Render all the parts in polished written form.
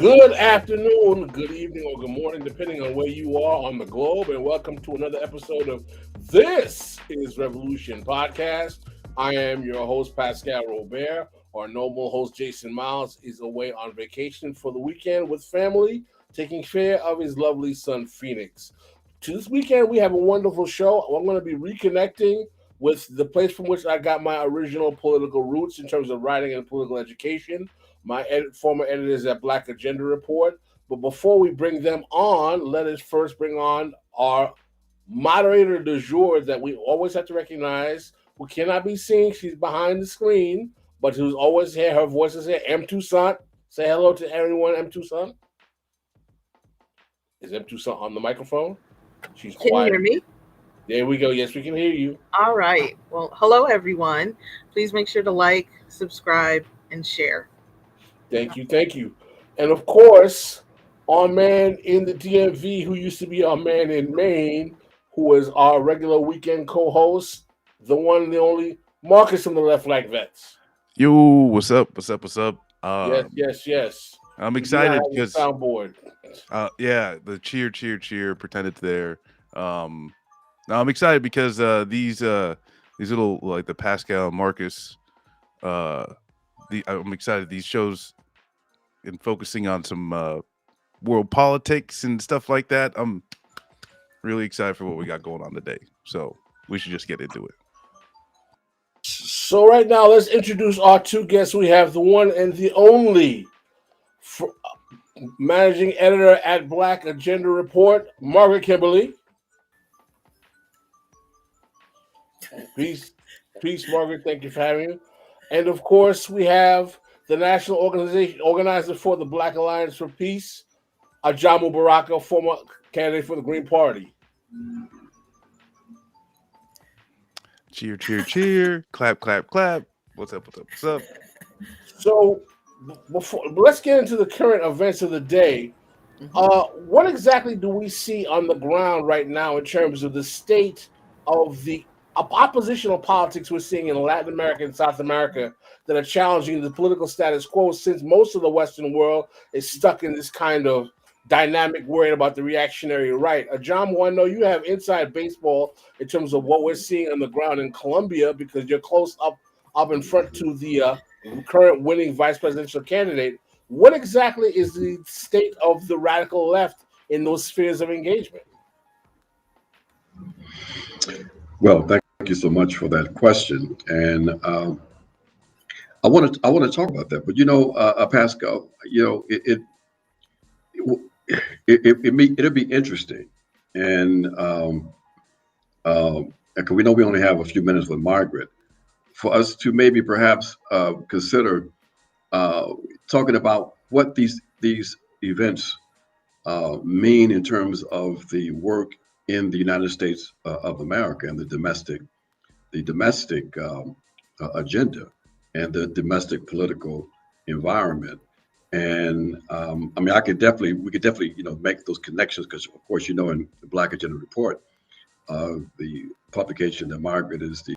Good afternoon, good evening, or good morning, depending on where you are on the globe, and welcome to another episode of This is Revolution Podcast. I am your host, Pascal Robert. Our noble host, Jason Miles, is away on vacation for the weekend with family, taking care of his lovely son, Phoenix. To this weekend, we have a wonderful show. I'm going to be reconnecting with the place from which I got my original political roots in terms of writing and political education. My former editors at Black Agenda Report. But before we bring them on, let us first bring on our moderator du jour that we always have to recognize, who cannot be seen. She's behind the screen, but who's always here. Her voice is here. M. Toussaint. Say hello to everyone, M. Toussaint. Is M. Toussaint on the microphone? She's Can quiet. you hear me? There we go. Yes, we can hear you. All right. Well, hello, everyone. Please make sure to like, subscribe, and share. Thank you, thank you. And of course, our man in the DMV, who used to be our man in Maine, who is our regular weekend co-host, the one and the only Marcus from the Left Flank Vets. Yo, what's up? What's up? What's up? Yes. I'm We do not excited have a because soundboard. yeah, the cheer pretended there. Now I'm excited because these little like the Pascal and Marcus I'm excited these shows and focusing on some world politics and stuff like that. I'm really excited for what we got going on today. So we should just get into it. So right now, let's introduce our two guests. We have the one and the only managing editor at Black Agenda Report, Margaret Kimberley. Peace, Margaret. Thank you for having me. And of course, we have the national organizer for the Black Alliance for Peace, Ajamu Baraka, former candidate for the Green Party. Cheer. Clap. What's up? So, let's get into the current events of the day. What exactly do we see on the ground right now in terms of the state of the oppositional politics we're seeing in Latin America and South America that are challenging the political status quo, since most of the Western world is stuck in this kind of dynamic worried about the reactionary right? John, I know you have inside baseball in terms of what we're seeing on the ground in Colombia because you're close up in front to the current winning vice presidential candidate. What exactly is the state of the radical left in those spheres of engagement? Well, thank you so much for that question, and I want to talk about that. But Pascal, it'll be interesting, and because we know we only have a few minutes with Margaret, for us to maybe perhaps consider talking about what these events mean in terms of the work in the United States of America and the domestic agenda and the domestic political environment. And we could definitely make those connections because, of course, in the Black Agenda Report, the publication that Margaret is the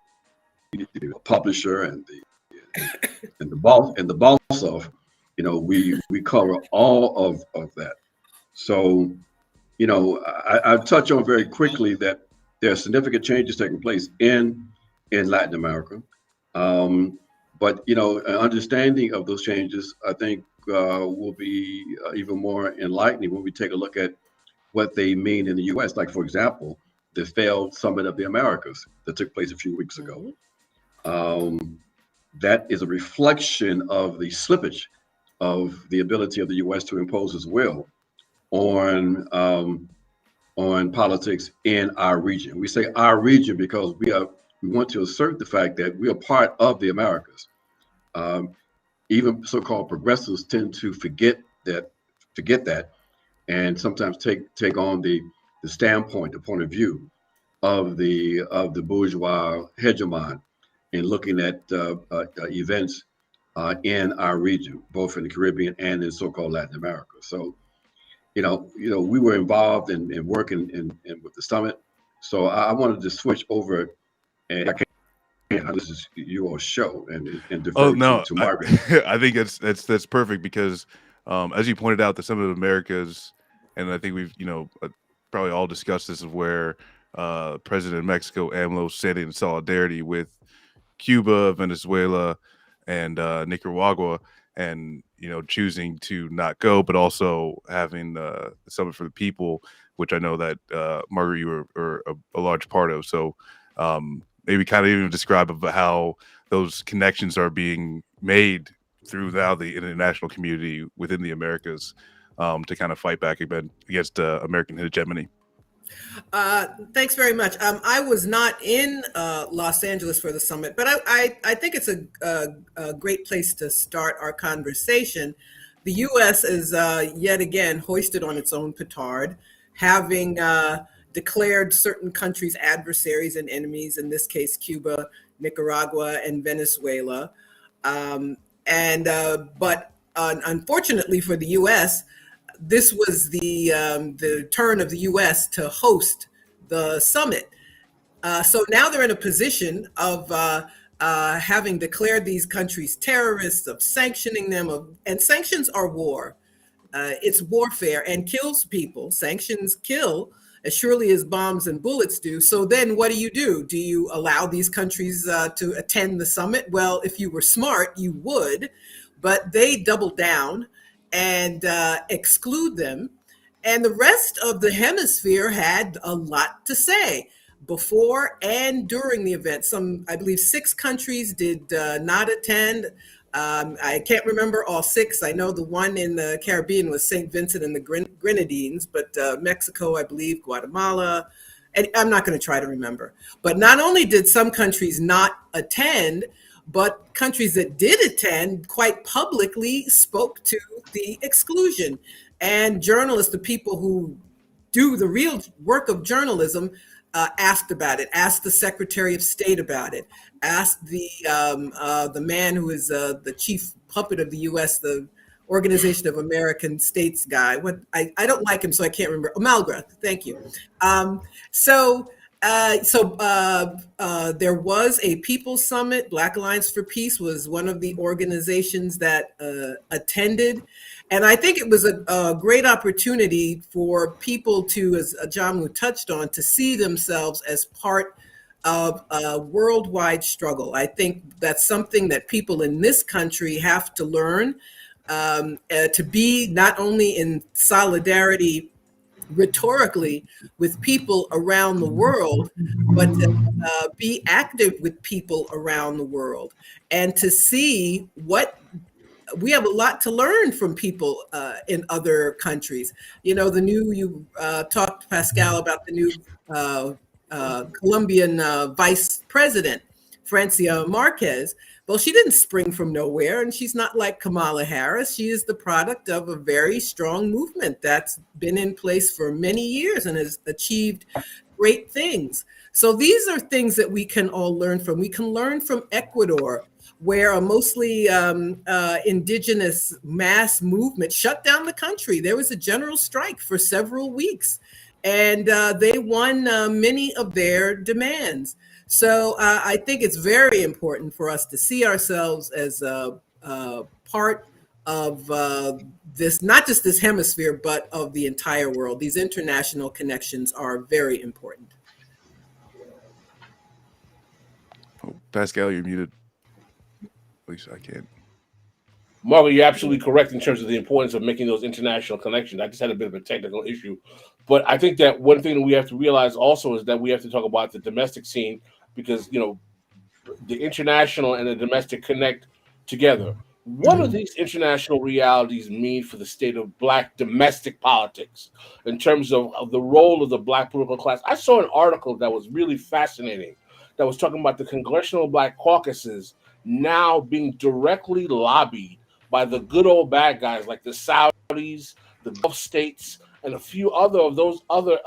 publisher and the boss of, we cover all of that. So, I've touched on very quickly that there are significant changes taking place in Latin America. But an understanding of those changes, I think, will be even more enlightening when we take a look at what they mean in the U.S. Like, for example, the failed Summit of the Americas that took place a few weeks ago. That is a reflection of the slippage of the ability of the U.S. to impose its will on politics in our region. We say our region because we want to assert the fact that we are part of the Americas. Even so-called progressives tend to forget that, and sometimes take on the point of view of the bourgeois hegemon in looking at events in our region, both in the Caribbean and in so-called Latin America. So, we were involved in working with the summit. So I wanted to switch over, and this is your show, and defer to Margaret. I think that's perfect because As you pointed out, the Summit of Americas, and I think we've probably all discussed this, of where President of Mexico AMLO said in solidarity with Cuba, Venezuela, and Nicaragua, and choosing to not go, but also having the Summit for the People, which I know that Margaret, you were a large part of. So maybe kind of even describe about how those connections are being made through now the international community within the Americas to kind of fight back against American hegemony. Thanks very much. I was not in Los Angeles for the summit, but I think it's a great place to start our conversation. The U.S. is yet again hoisted on its own petard, having declared certain countries adversaries and enemies, in this case, Cuba, Nicaragua, and Venezuela. But unfortunately for the U.S., this was the turn of the U.S. to host the summit. So now they're in a position of having declared these countries terrorists, of sanctioning them, and sanctions are war. It's warfare and kills people. Sanctions kill as surely as bombs and bullets do. So then what do? Do you allow these countries to attend the summit? Well, if you were smart, you would, but they doubled down and exclude them. And the rest of the hemisphere had a lot to say before and during the event. I believe 6 countries did not attend. I can't remember all 6. I know the one in the Caribbean was St. Vincent and the Grenadines, but Mexico, I believe, Guatemala, and I'm not going to try to remember. But not only did some countries not attend, but countries that did attend quite publicly spoke to the exclusion. And journalists, the people who do the real work of journalism, asked about it, asked the Secretary of State about it, asked the man who is the chief puppet of the U.S., the Organization of American States guy. I don't like him, so I can't remember. Malgrath, thank you. There was a People's Summit. Black Alliance for Peace was one of the organizations that attended. And I think it was a great opportunity for people to, as Ajamu touched on, to see themselves as part of a worldwide struggle. I think that's something that people in this country have to learn, to be not only in solidarity rhetorically with people around the world, but to be active with people around the world and to see what we have a lot to learn from people in other countries. You talked, Pascal, about the new Colombian vice president, Francia Marquez. Well, she didn't spring from nowhere, and she's not like Kamala Harris. She is the product of a very strong movement that's been in place for many years and has achieved great things. So these are things that we can all learn from. We can learn from Ecuador, where a mostly indigenous mass movement shut down the country. There was a general strike for several weeks, and they won many of their demands. So I think it's very important for us to see ourselves as a part of this, not just this hemisphere, but of the entire world. These international connections are very important. Oh, Pascal, you're muted. At least I can't. Margaret, you're absolutely correct in terms of the importance of making those international connections. I just had a bit of a technical issue. But I think that one thing that we have to realize also is that we have to talk about the domestic scene, because, the international and the domestic connect together. What do these international realities mean for the state of Black domestic politics in terms of the role of the Black political class? I saw an article that was really fascinating that was talking about the Congressional Black Caucuses now being directly lobbied by the good old bad guys like the Saudis, the Gulf states, and a few of those other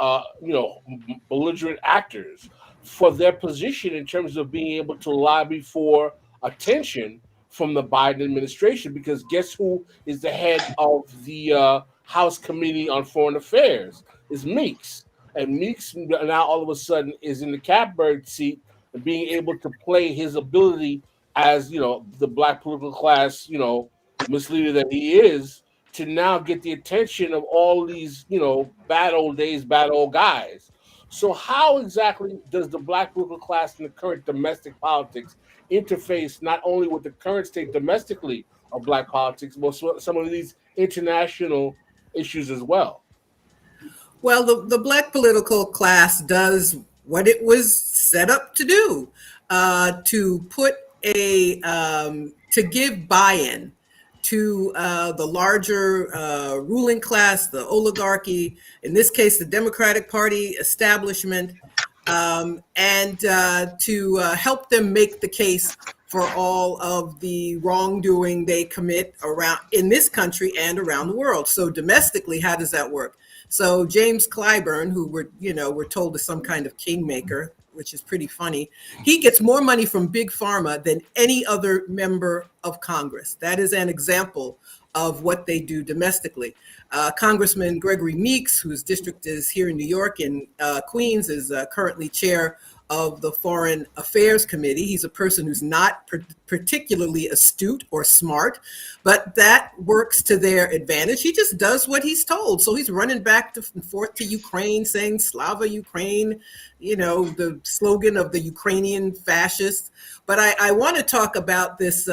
belligerent actors for their position in terms of being able to lobby for attention from the Biden administration. Because guess who is the head of the House Committee on Foreign Affairs? Is Meeks. And Meeks now all of a sudden is in the catbird seat and being able to play his ability as, the Black political class, misleader that he is, to now get the attention of all these, bad old days, bad old guys. So how exactly does the Black political class in the current domestic politics interface not only with the current state domestically of Black politics, but some of these international issues as well? Well, the Black political class does what it was set up to do, to put to give buy-in to the larger ruling class, the oligarchy, in this case, the Democratic Party establishment, and to help them make the case for all of the wrongdoing they commit around in this country and around the world. So domestically, how does that work? So James Clyburn, who we're told is some kind of kingmaker, which is pretty funny, he gets more money from Big Pharma than any other member of Congress. That is an example of what they do domestically. Congressman Gregory Meeks, whose district is here in New York and Queens, is currently chair of the Foreign Affairs Committee. He's a person who's not particularly astute or smart, but that works to their advantage. He just does what he's told. So he's running back and forth to Ukraine saying Slava Ukraine, the slogan of the Ukrainian fascists. But I want to talk about this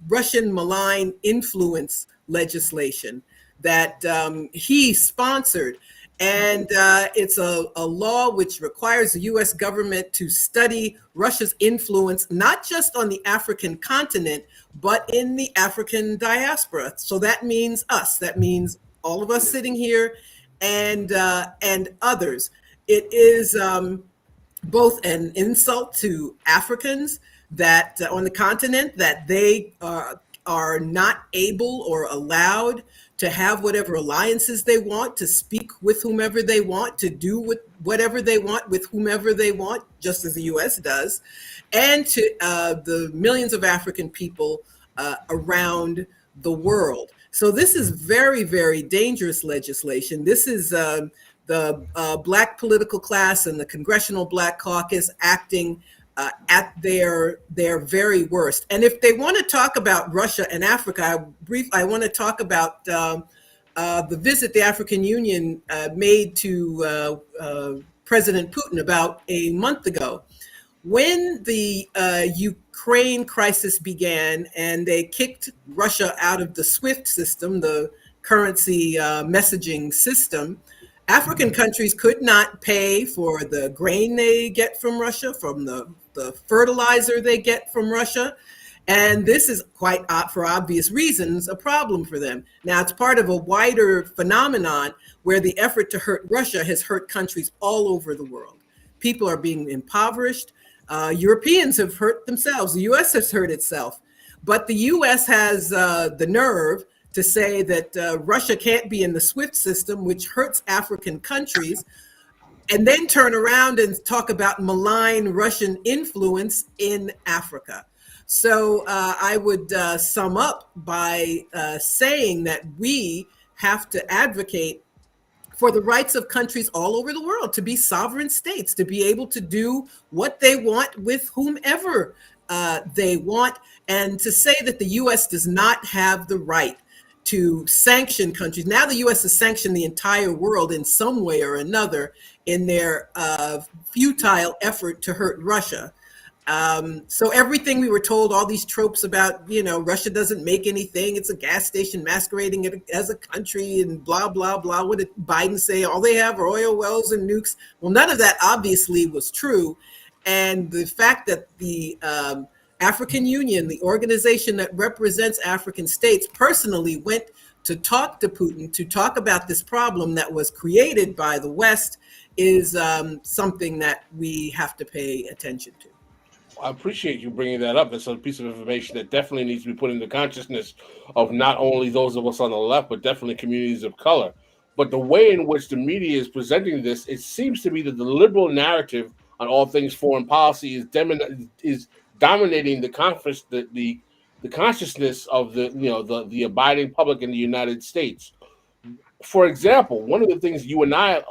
Russian malign influence legislation that he sponsored. And it's a law which requires the U.S. government to study Russia's influence, not just on the African continent, but in the African diaspora. So that means us. That means all of us sitting here and others. It is both an insult to Africans that on the continent that they are not able or allowed to have whatever alliances they want, to speak with whomever they want, to do whatever they want with whomever they want, just as the U.S. does, and to the millions of African people around the world. So this is very, very dangerous legislation. This is the Black political class and the Congressional Black Caucus acting at their very worst. And if they want to talk about Russia and Africa, I want to talk about the visit the African Union made to President Putin about a month ago. When the Ukraine crisis began and they kicked Russia out of the SWIFT system, the currency messaging system, African countries could not pay for the grain they get from Russia, from the fertilizer they get from Russia. And this is quite, for obvious reasons, a problem for them. Now, it's part of a wider phenomenon where the effort to hurt Russia has hurt countries all over the world. People are being impoverished. Europeans have hurt themselves. The U.S. has hurt itself. But the U.S. has the nerve to say that Russia can't be in the SWIFT system, which hurts African countries, and then turn around and talk about malign Russian influence in Africa. So I would sum up by saying that we have to advocate for the rights of countries all over the world to be sovereign states, to be able to do what they want with whomever they want, and to say that the U.S. does not have the right to sanction countries. Now the U.S. has sanctioned the entire world in some way or another in their futile effort to hurt Russia. So everything we were told, all these tropes about, Russia doesn't make anything, it's a gas station masquerading as a country and blah, blah, blah. What did Biden say? All they have are oil wells and nukes. Well, none of that obviously was true. And the fact that the African Union, the organization that represents African states, personally went to talk to Putin, to talk about this problem that was created by the West is something that we have to pay attention to. I appreciate you bringing that up. It's a piece of information that definitely needs to be put in the consciousness of not only those of us on the left, but definitely communities of color. But the way in which the media is presenting this, it seems to be that the liberal narrative on all things foreign policy is dominating the consciousness of the abiding public in the United States. For example, one of the things you and I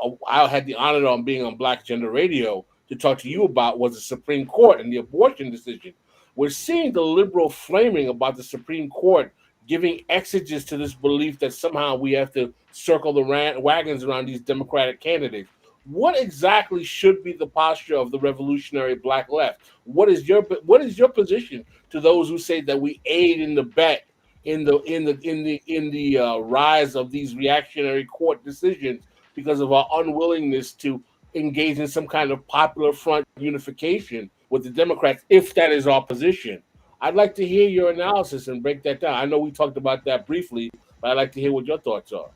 had the honor of being on Black Gender Radio to talk to you about was the Supreme Court and the abortion decision. We're seeing the liberal framing about the Supreme Court giving exegesis to this belief that somehow we have to circle the wagons around these Democratic candidates. What exactly should be the posture of the revolutionary Black left? What is your position to those who say that we aid in the bet in the rise of these reactionary court decisions because of our unwillingness to engage in some kind of popular front unification with the Democrats, if that is our position? I'd like to hear your analysis and break that down. I know we talked about that briefly, but I'd like to hear what your thoughts are.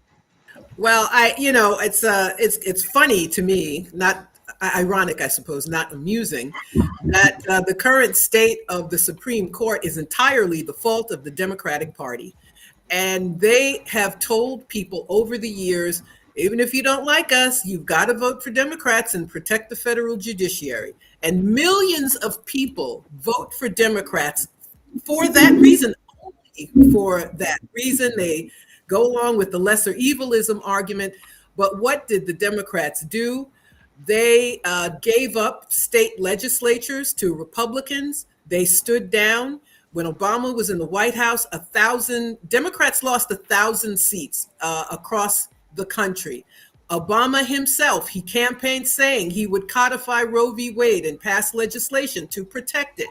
Well, it's funny to me, not ironic, I suppose, not amusing, that the current state of the Supreme Court is entirely the fault of the Democratic Party. And they have told people over the years, even if you don't like us, you've got to vote for Democrats and protect the federal judiciary. And millions of people vote for Democrats for that reason, only for that reason. They go along with the lesser evilism argument. But what did the Democrats do? They gave up state legislatures to Republicans. They stood down. When Obama was in the White House, Democrats lost 1,000 seats across the country. Obama himself, he campaigned saying he would codify Roe v. Wade and pass legislation to protect it.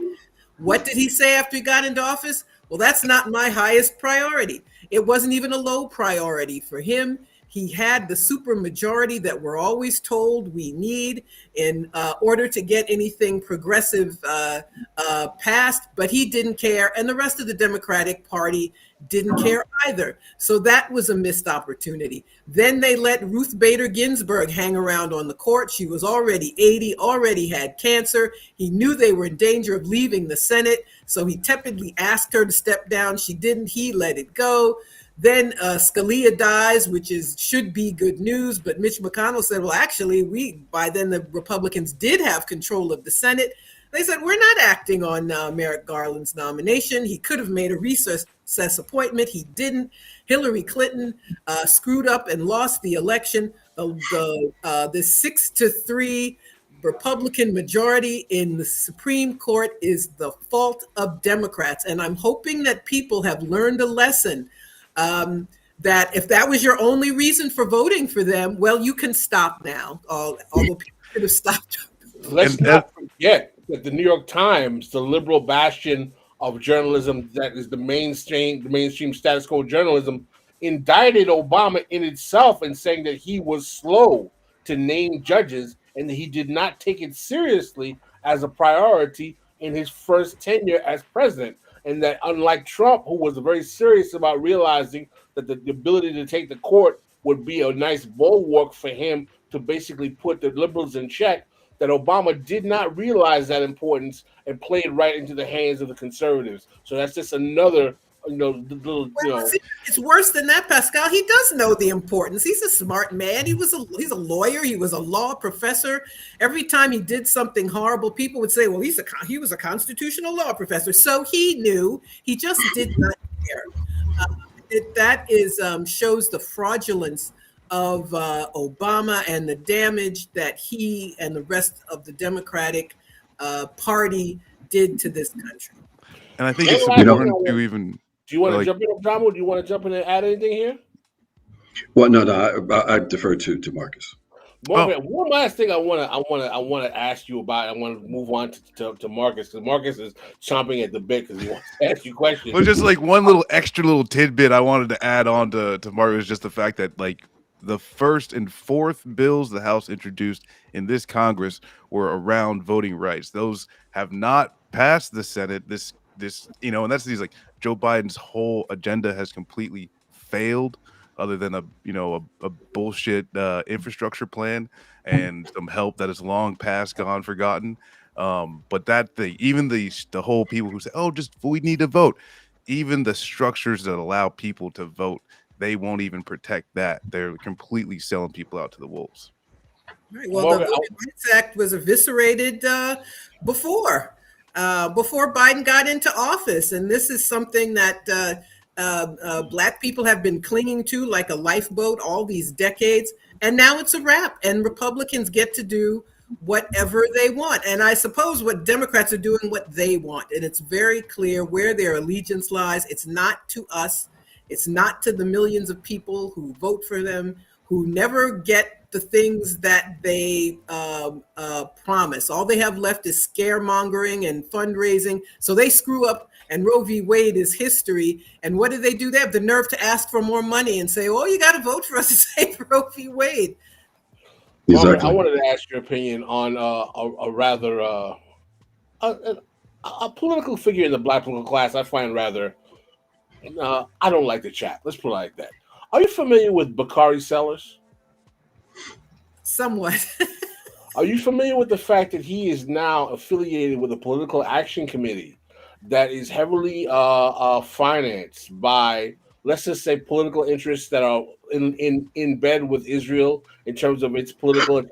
What did he say after he got into office? Well, that's not my highest priority. It wasn't even a low priority for him. He had the supermajority that we're always told we need in order to get anything progressive passed, but he didn't care, and the rest of the Democratic Party didn't care either. So that was a missed opportunity. Then they let Ruth Bader Ginsburg hang around on the court. She was already 80, already had cancer. He knew they were in danger of leaving the Senate, so he tepidly asked her to step down. She didn't. He let it go. Then Scalia dies, which should be good news. But Mitch McConnell said, well, actually, by then the Republicans did have control of the Senate. They said, we're not acting on Merrick Garland's nomination. He could have made a recess appointment. He didn't. Hillary Clinton screwed up and lost the election. The 6-3 Republican majority in the Supreme Court is the fault of Democrats. And I'm hoping that people have learned a lesson. That if that was your only reason for voting for them, well, you can stop now. Although people could have stopped. Let's not forget that the New York Times, the liberal bastion of journalism that is the mainstream status quo journalism, indicted Obama in itself and saying that he was slow to name judges and that he did not take it seriously as a priority in his first tenure as president. And that unlike Trump, who was very serious about realizing that the ability to take the court would be a nice bulwark for him to basically put the liberals in check, that Obama did not realize that importance and played right into the hands of the conservatives. So that's just another, It's worse than that, Pascal. He does know the importance. He's a smart man. He's a lawyer. He was a law professor. Every time he did something horrible, people would say, well, he was a constitutional law professor. So he knew. He just did not care. That shows the fraudulence of Obama and the damage that he and the rest of the Democratic Party did to this country. And I think it's important to even... Do you want to jump in, Ajamu? Do you want to jump in and add anything here? Well, no, I defer to Marcus. One last thing I want to ask you about. I want to move on to Marcus, because Marcus is chomping at the bit because he wants to ask you questions. Well, just like one extra little tidbit I wanted to add on to Marcus, just the fact that like the first and fourth bills the House introduced in this Congress were around voting rights. Those have not passed the Senate. This and that's these like Joe Biden's whole agenda has completely failed, other than a bullshit infrastructure plan and some help that is long past gone forgotten. But that thing, even the whole people who say, oh, we need to vote, even the structures that allow people to vote, they won't even protect that. They're completely selling people out to the wolves. Right. Well, the Voting Rights Act was eviscerated before Biden got into office. And this is something that Black people have been clinging to like a lifeboat all these decades. And now it's a wrap. And Republicans get to do whatever they want. And I suppose what Democrats are doing, what they want. And it's very clear where their allegiance lies. It's not to us. It's not to the millions of people who vote for them, who never get the things that they promise. All they have left is scaremongering and fundraising. So they screw up, and Roe v. Wade is history. And what do? They have the nerve to ask for more money and say, "Oh, you got to vote for us to save Roe v. Wade." Margaret, I wanted to ask your opinion on a rather a political figure in the Black political class. I find rather I don't like the chap. Let's put it like that. Are you familiar with Bakari Sellers? Somewhat. Are you familiar with the fact that he is now affiliated with a political action committee that is heavily financed by, let's just say, political interests that are in bed with Israel in terms of its political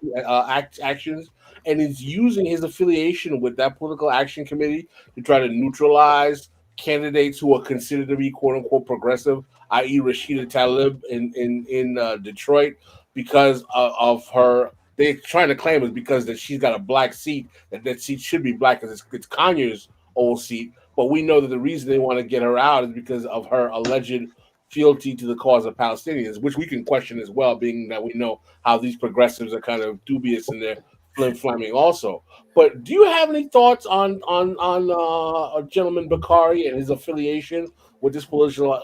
actions, and is using his affiliation with that political action committee to try to neutralize candidates who are considered to be "quote unquote" progressive, i.e., Rashida Tlaib in Detroit, because of her. They're trying to claim it because that she's got a black seat, that seat should be black because it's Kanye's old seat. But we know that the reason they want to get her out is because of her alleged fealty to the cause of Palestinians, which we can question as well, being that we know how these progressives are kind of dubious in their flim-flamming also. But do you have any thoughts on gentleman Bakari and his affiliation with this political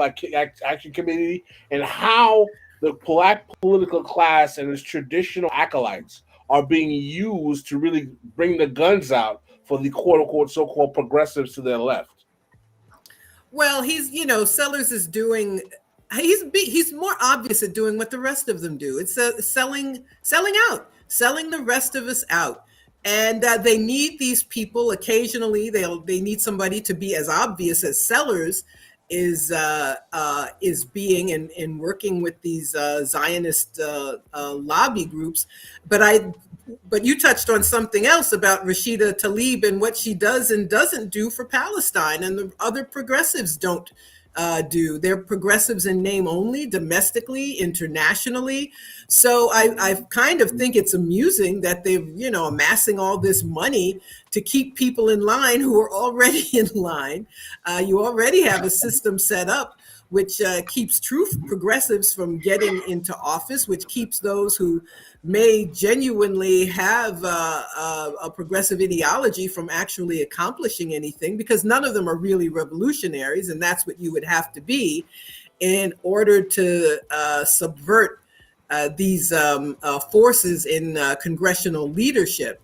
action committee, and how the black political class and its traditional acolytes are being used to really bring the guns out for the quote-unquote so-called progressives to their left? Well, Sellers is doing. He's more obvious at doing what the rest of them do. It's selling the rest of us out, and they need these people. Occasionally, they need somebody to be as obvious as Sellers is being in working with these Zionist lobby groups. But you touched on something else about Rashida Tlaib and what she does and doesn't do for Palestine, and the other progressives don't do. They're progressives in name only, domestically, internationally. So I kind of think it's amusing that they're amassing all this money to keep people in line who are already in line. You already have a system set up which keeps true progressives from getting into office, which keeps those who may genuinely have a progressive ideology from actually accomplishing anything, because none of them are really revolutionaries, and that's what you would have to be in order to subvert these forces in congressional leadership.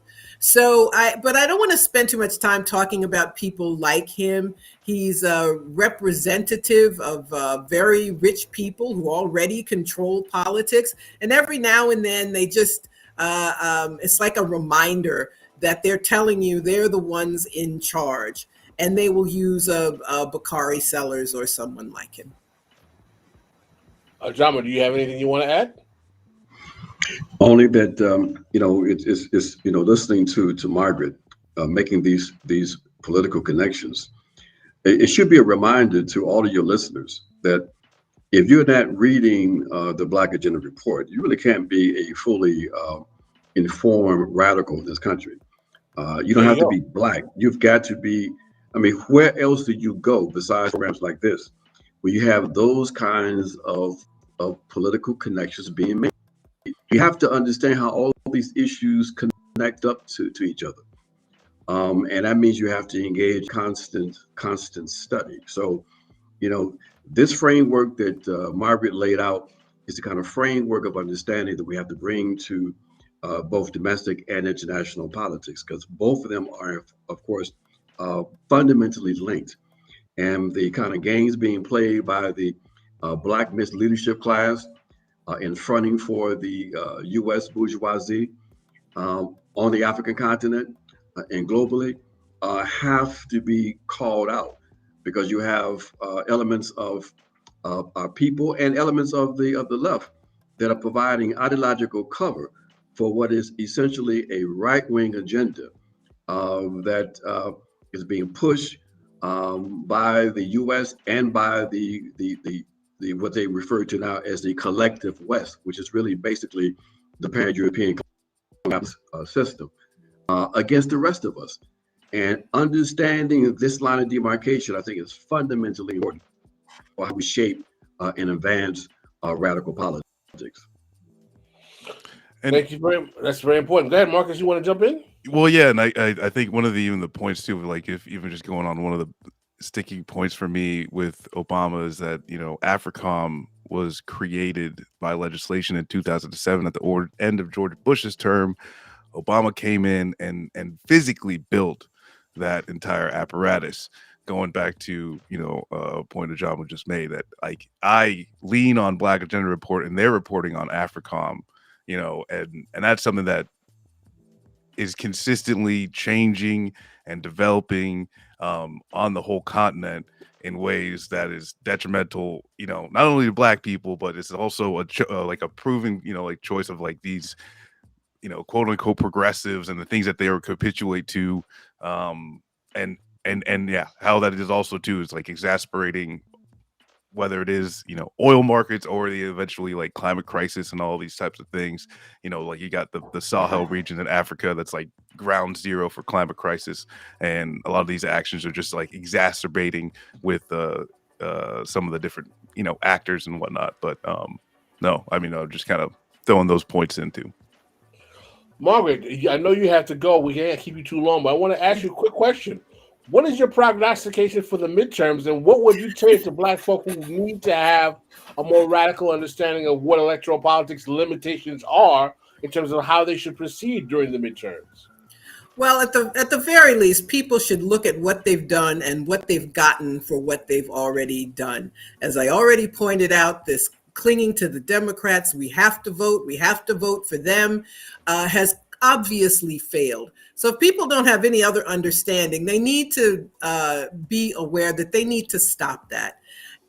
But I don't want to spend too much time talking about people like him. He's a representative of very rich people who already control politics. And every now and then they just, it's like a reminder that they're telling you they're the ones in charge. And they will use a Bakari Sellers or someone like him. Ajamu, do you have anything you want to add? Only that it's listening to Margaret making these political connections. It should be a reminder to all of your listeners that if you're not reading the Black Agenda Report, you really can't be a fully informed radical in this country. You don't have to be Black. You've got to be. I mean, where else do you go besides programs like this, where you have those kinds of political connections being made? You have to understand how all these issues connect up to each other. And that means you have to engage constant study. So, this framework that Margaret laid out is the kind of framework of understanding that we have to bring to both domestic and international politics, because both of them are, of course, fundamentally linked. And the kind of games being played by the Black misleadership class in fronting for the U.S. bourgeoisie on the African continent and globally have to be called out, because you have elements of our people and elements of the left that are providing ideological cover for what is essentially a right-wing agenda that is being pushed by the U.S. and by the what they refer to now as the collective West, which is really basically the pan-European system against the rest of us. And understanding this line of demarcation, I think, is fundamentally important for how we shape and advance radical politics. Thank you very much. That's very important. Go ahead, Marcus. You want to jump in? Well, yeah, and I think one of the points too, like if even just going on one of the sticking points for me with Obama is that AFRICOM was created by legislation in 2007 at the end of George Bush's term. Obama came in and physically built that entire apparatus. Going back to a point Ajamu just made, that like I lean on Black Agenda Report and their reporting on AFRICOM, and that's something that is consistently changing and developing on the whole continent in ways that is detrimental, not only to Black people, but it's also a proven, choice of like these, quote unquote progressives and the things that they are capitulate to, and yeah, how that is also too is like exasperating, whether it is oil markets or the eventually like climate crisis and all these types of things. Like you got the Sahel region in Africa that's like ground zero for climate crisis, and a lot of these actions are just like exacerbating with some of the different actors and whatnot. But no, I mean, I'm just kind of throwing those points into. Margaret, I know you have to go. We can't keep you too long, but I want to ask you a quick question. What is your prognostication for the midterms, and what would you say to Black folk who need to have a more radical understanding of what electoral politics limitations are in terms of how they should proceed during the midterms? Well, at the very least, people should look at what they've done and what they've gotten for what they've already done. As I already pointed out, this clinging to the Democrats, we have to vote for them, has obviously failed. So if people don't have any other understanding, they need to be aware that they need to stop that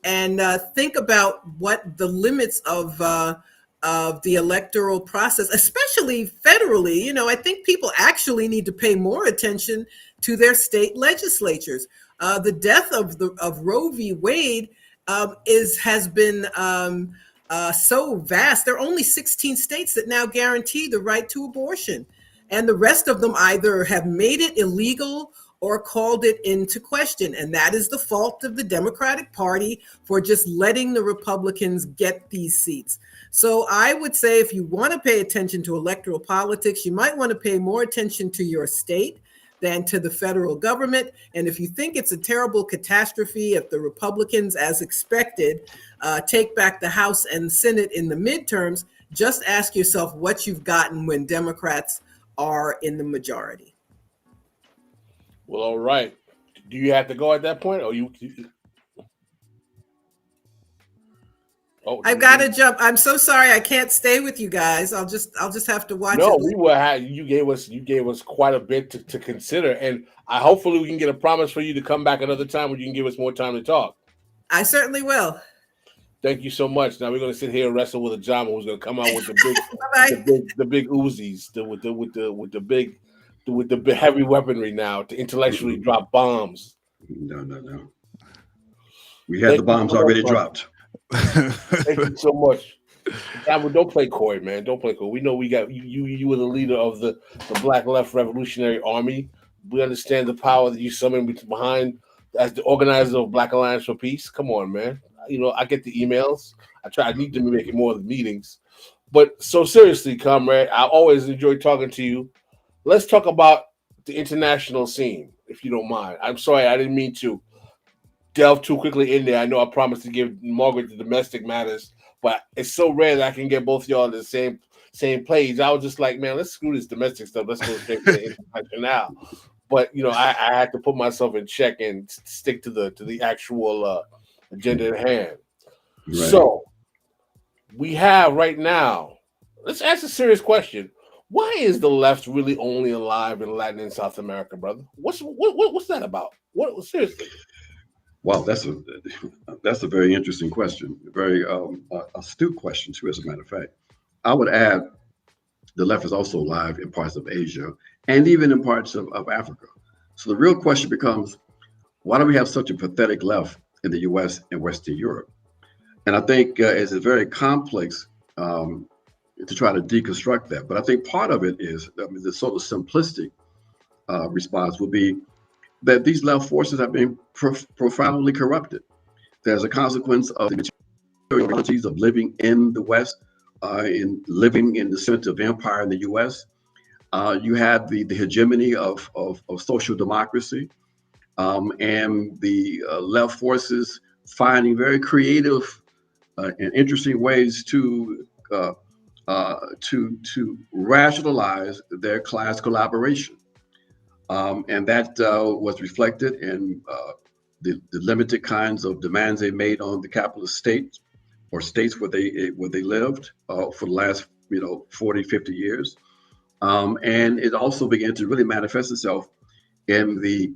and think about what the limits of the electoral process, especially federally. I think people actually need to pay more attention to their state legislatures. The death of Roe v. Wade has been so vast. There are only 16 states that now guarantee the right to abortion. And the rest of them either have made it illegal or called it into question. And that is the fault of the Democratic Party for just letting the Republicans get these seats. So I would say if you want to pay attention to electoral politics, you might want to pay more attention to your state than to the federal government. And if you think it's a terrible catastrophe if the Republicans, as expected, take back the House and Senate in the midterms, just ask yourself what you've gotten when Democrats are in the majority. Well, all right. Do you have to go at that point, or you? Oh, I've got to jump. I'm so sorry, I can't stay with you guys. I'll just have to watch. No, we will have. You gave us quite a bit to consider, and hopefully we can get a promise for you to come back another time when you can give us more time to talk. I certainly will. Thank you so much. Now we're going to sit here and wrestle with Ajamu, who's going to come out with the big Uzis, with the heavy weaponry now to intellectually drop bombs. No. We had the bombs already dropped. Thank you so much. Ajamu, don't play coy, man. Don't play coy. We know we got you. You were the leader of the Black Left Revolutionary Army. We understand the power that you summoned behind as the organizer of Black Alliance for Peace. Come on, man. I get the emails. I need to make it more of the meetings. But so seriously, comrade, I always enjoy talking to you. Let's talk about the international scene, if you don't mind. I'm sorry, I didn't mean to delve too quickly in there. I know I promised to give Margaret the domestic matters, but it's so rare that I can get both y'all in the same page. I was just like, man, let's screw this domestic stuff. Let's go straight to the international. But I had to put myself in check and stick to the actual agenda at hand. Right. So we have right now, let's ask a serious question. Why is the left really only alive in Latin and South America, brother? What's that about? What seriously? Wow, that's a very interesting question. A very astute question too, as a matter of fact. I would add the left is also alive in parts of Asia and even in parts of Africa. So the real question becomes, why do we have such a pathetic left in the US and Western Europe? And I think it's a very complex to try to deconstruct that. But I think part of it is, I mean, the sort of simplistic response would be that these left forces have been profoundly corrupted. There's a consequence of the materialities of living in the West, in living in the center of empire in the U.S. You had the hegemony of social democracy, and the left forces finding very creative and interesting ways to rationalize their class collaboration, and that was reflected in the limited kinds of demands they made on the capitalist state or states where they lived for the last 40, 50 years. And it also began to really manifest itself in the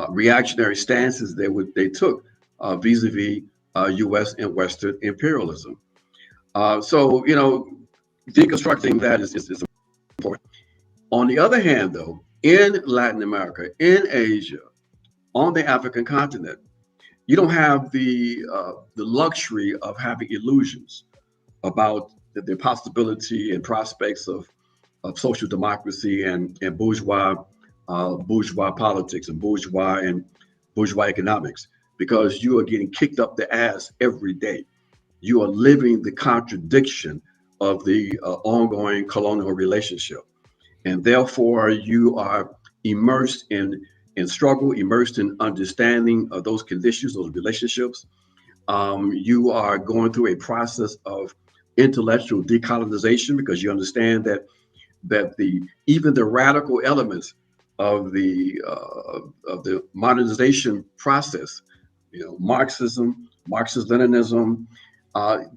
reactionary stances they took vis-a-vis U.S. and Western imperialism. So deconstructing that is important. On the other hand, though, in Latin America, in Asia, on the African continent, you don't have the luxury of having illusions about the possibility and prospects of social democracy and bourgeois politics and bourgeois economics, because you are getting kicked up the ass every day. You are living the contradiction of the ongoing colonial relationship, and therefore you are immersed in struggle, immersed in understanding of those conditions, those relationships. You are going through a process of intellectual decolonization, because you understand that even the radical elements of the modernization process, Marxism, Marxist-Leninism,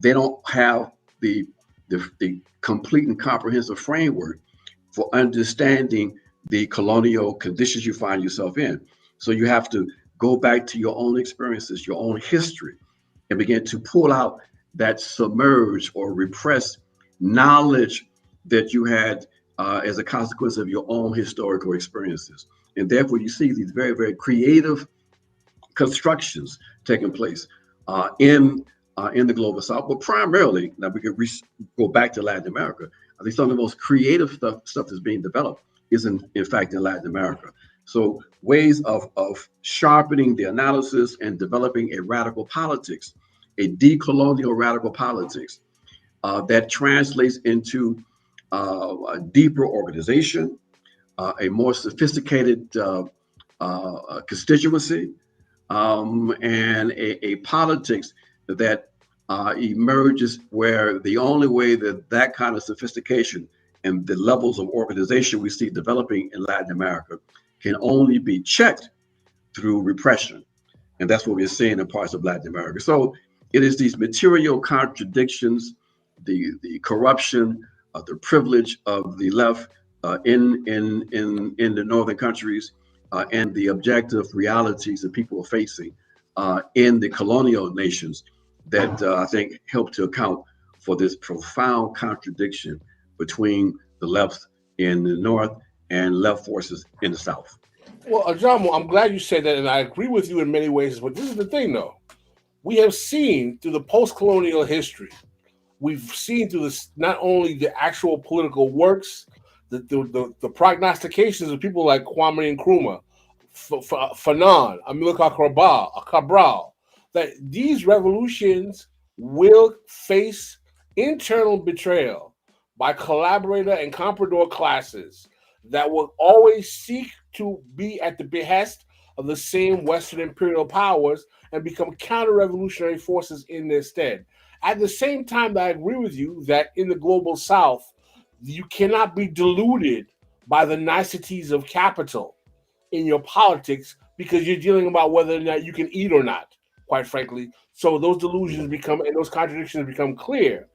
they don't have the complete and comprehensive framework for understanding the colonial conditions you find yourself in. So you have to go back to your own experiences, your own history, and begin to pull out that submerged or repressed knowledge that you had as a consequence of your own historical experiences. And therefore, you see these very, very creative constructions taking place in the global South. But primarily, now we could go back to Latin America. I think some of the most creative stuff that's being developed is in fact in Latin America. So ways of sharpening the analysis and developing a radical politics, a decolonial radical politics that translates into a deeper organization, a more sophisticated constituency, and a politics that emerges where the only way that kind of sophistication and the levels of organization we see developing in Latin America can only be checked through repression. And that's what we're seeing in parts of Latin America. So it is these material contradictions, the corruption, the privilege of the left in the northern countries, and the objective realities that people are facing in the colonial nations that I think help to account for this profound contradiction between the left in the north and left forces in the south. Well, Ajamu, I'm glad you said that, and I agree with you in many ways. But this is the thing, though. We have seen through the post-colonial history, we've seen through this not only the actual political works, the prognostications of people like Kwame Nkrumah, Fanon, Amilcar Cabral, that these revolutions will face internal betrayal by collaborator and comprador classes that will always seek to be at the behest of the same Western imperial powers and become counter-revolutionary forces in their stead. At the same time, I agree with you that in the global South, you cannot be deluded by the niceties of capital in your politics, because you're dealing about whether or not you can eat or not, quite frankly. So those delusions become, and those contradictions become clear.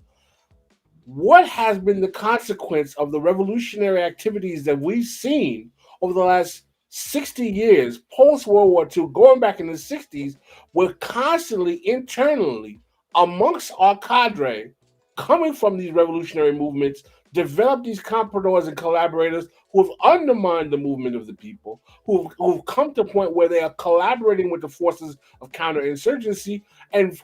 What has been the consequence of the revolutionary activities that we've seen over the last 60 years, post-World War II, going back in the 60s, we're constantly internally amongst our cadre coming from these revolutionary movements, develop these compradors and collaborators who have undermined the movement of the people, who've come to a point where they are collaborating with the forces of counterinsurgency and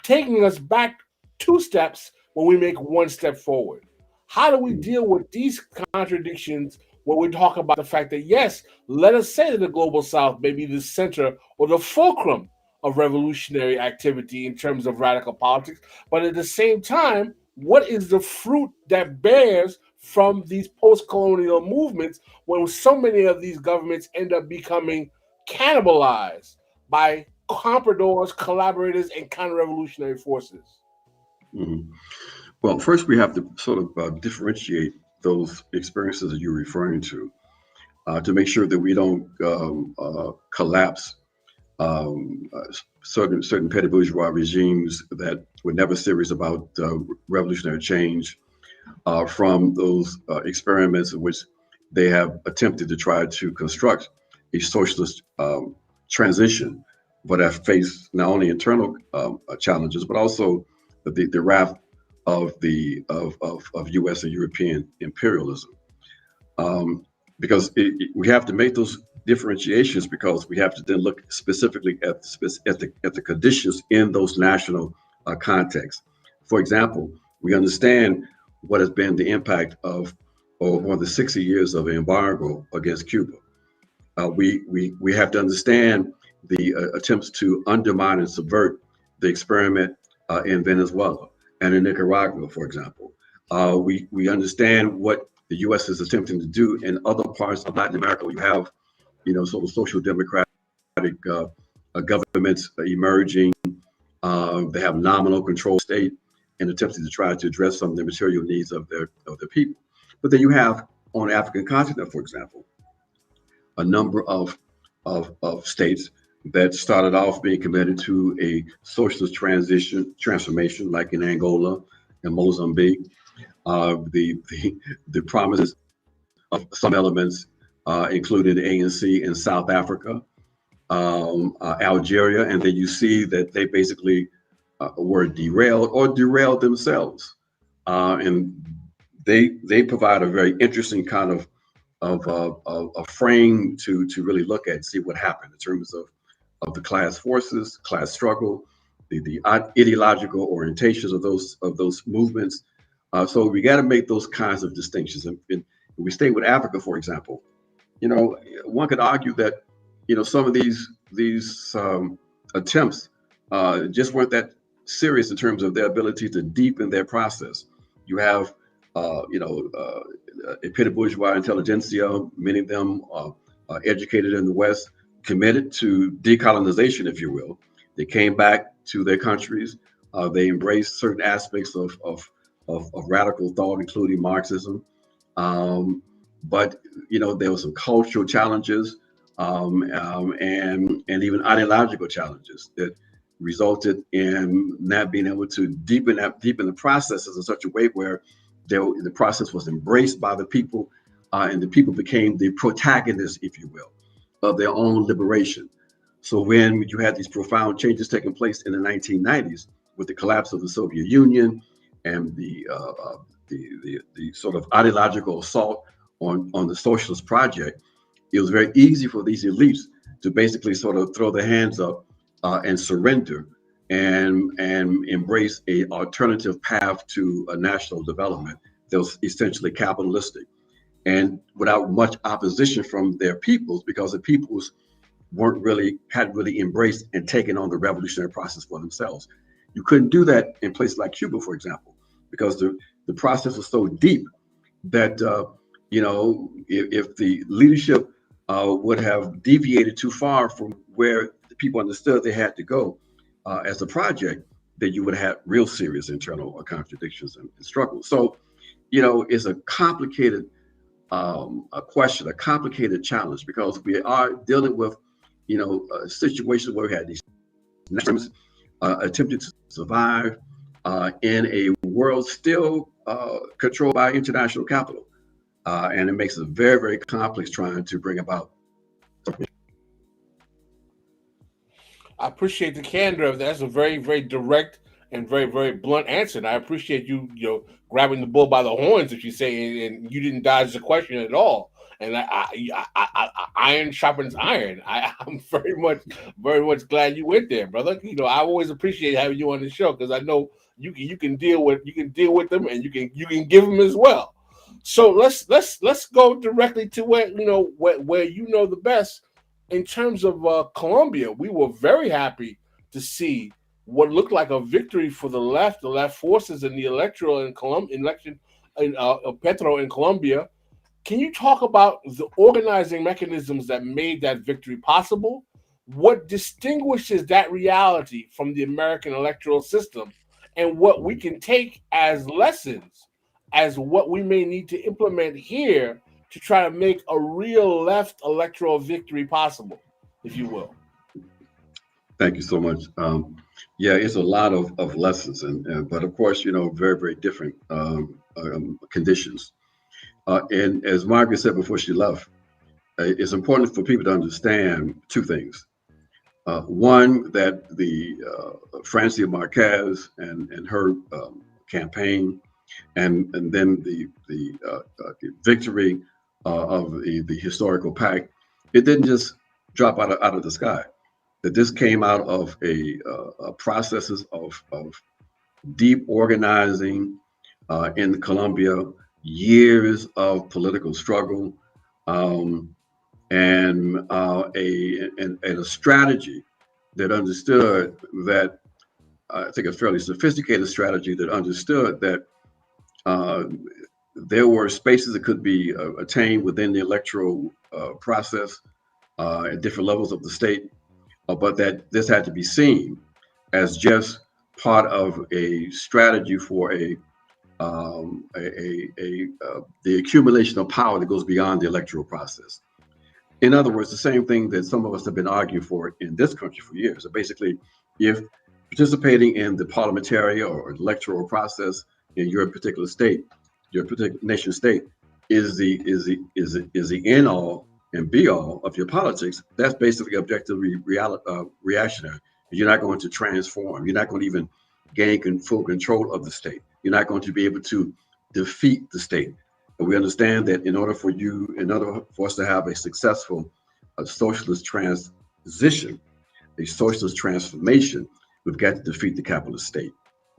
taking us back 2 steps when we make 1 step forward. How do we deal with these contradictions when we talk about the fact that, yes, let us say that the Global South may be the center or the fulcrum of revolutionary activity in terms of radical politics, but at the same time, what is the fruit that bears from these post-colonial movements when so many of these governments end up becoming cannibalized by compradors, collaborators, and counter-revolutionary forces? Mhm. Well, first we have to sort of differentiate those experiences that you're referring to make sure that we don't collapse certain petty bourgeois regimes that were never serious about revolutionary change from those experiments in which they have attempted to try to construct a socialist transition, but have faced not only internal challenges but also the wrath of U.S. and European imperialism. Because we have to make those differentiations because we have to then look specifically at the conditions in those national contexts. For example, we understand what has been the impact of more than 60 years of embargo against Cuba. We have to understand the attempts to undermine and subvert the experiment in Venezuela and in Nicaragua, for example. We understand what the U.S. is attempting to do in other parts of Latin America. You have, sort of social democratic governments emerging. They have nominal control state and attempting to try to address some of the material needs of their people. But then you have on the African continent, for example, a number of states that started off being committed to a socialist transformation, like in Angola and Mozambique. The promises of some elements included the ANC in South Africa, Algeria, and then you see that they basically were derailed themselves, and they provide a very interesting kind of a frame to really look at and see what happened in terms of the class forces, class struggle, the ideological orientations of those movements. So we got to make those kinds of distinctions. And we stay with Africa, for example. One could argue that some of these attempts just weren't that serious in terms of their ability to deepen their process. You have a petty bourgeois intelligentsia, many of them educated in the West, committed to decolonization, if you will. They came back to their countries. They embraced certain aspects of radical thought, including Marxism. But there were some cultural challenges and even ideological challenges that resulted in not being able to deepen the processes in such a way where the process was embraced by the people, and the people became the protagonists, if you will, of their own liberation. So when you had these profound changes taking place in the 1990s with the collapse of the Soviet Union and the sort of ideological assault on the socialist project, it was very easy for these elites to basically sort of throw their hands up and surrender and embrace a alternative path to a national development that was essentially capitalistic and without much opposition from their peoples, because the peoples hadn't really embraced and taken on the revolutionary process for themselves. You couldn't do that in places like Cuba, for example, because the process was so deep that if the leadership would have deviated too far from where the people understood they had to go as a project, then you would have real serious internal contradictions and struggles. So, it's a complicated question, a complicated challenge, because we are dealing with, a situation where we had these nations attempting to survive in a world still controlled by international capital. And it makes it very, very complex trying to bring about. I appreciate the candor of that. That's a very, very direct and very, very blunt answer. And I appreciate you, grabbing the bull by the horns, as you say, and you didn't dodge the question at all. And iron sharpens iron. I'm very much glad you went there, brother. I always appreciate having you on the show because I know you can deal with them, and you can give them as well. So let's go directly to where you know the best in terms of Colombia. We were very happy to see what looked like a victory for the left forces in the election in Petro in Colombia. Can you talk about the organizing mechanisms that made that victory possible? What distinguishes that reality from the American electoral system, and what we can take as lessons as what we may need to implement here to try to make a real left electoral victory possible, if you will? Thank you so much. Yeah, it's a lot of lessons, but of course, very, very different conditions. And as Margaret said before she left, it's important for people to understand two things. One, that the Francia Marquez and her campaign, and then the victory of the historical pact, it didn't just drop out of the sky. That this came out of a processes of deep organizing in Colombia, years of political struggle, and a strategy that understood that, I think a fairly sophisticated strategy that understood that there were spaces that could be attained within the electoral process at different levels of the state, but that this had to be seen as just part of a strategy for the accumulation of power that goes beyond the electoral process. In other words, the same thing that some of us have been arguing for in this country for years. So basically, if participating in the parliamentary or electoral process in your particular state, your particular nation state, is the end all and be all of your politics, that's basically objectively reactionary. You're not going to transform. You're not going to even gain full control of the state. You're not going to be able to defeat the state. And we understand that in order for us to have a successful socialist transition, a socialist transformation, we've got to defeat the capitalist state.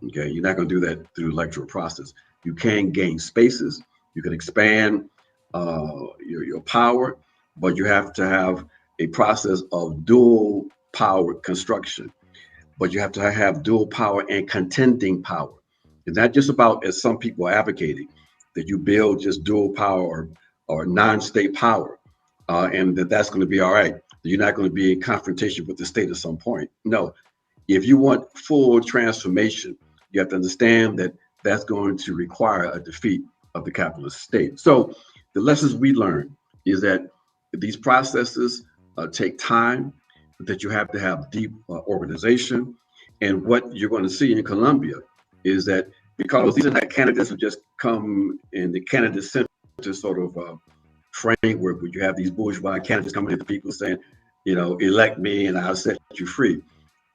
Okay, you're not going to do that through the electoral process. You can gain spaces, you can expand your power, but you have to have a process of dual power construction. But you have to have dual power and contending power. It's not just about, as some people are advocating, that you build just dual power or non-state power, and that's going to be all right. You're not going to be in confrontation with the state at some point. No, if you want full transformation, you have to understand that that's going to require a defeat of the capitalist state. So the lessons we learned is that these processes take time, that you have to have deep organization. And what you're going to see in Colombia is that because these are not candidates who just come in the candidate center sort of framework where you have these bourgeois candidates coming to the people saying, elect me and I'll set you free.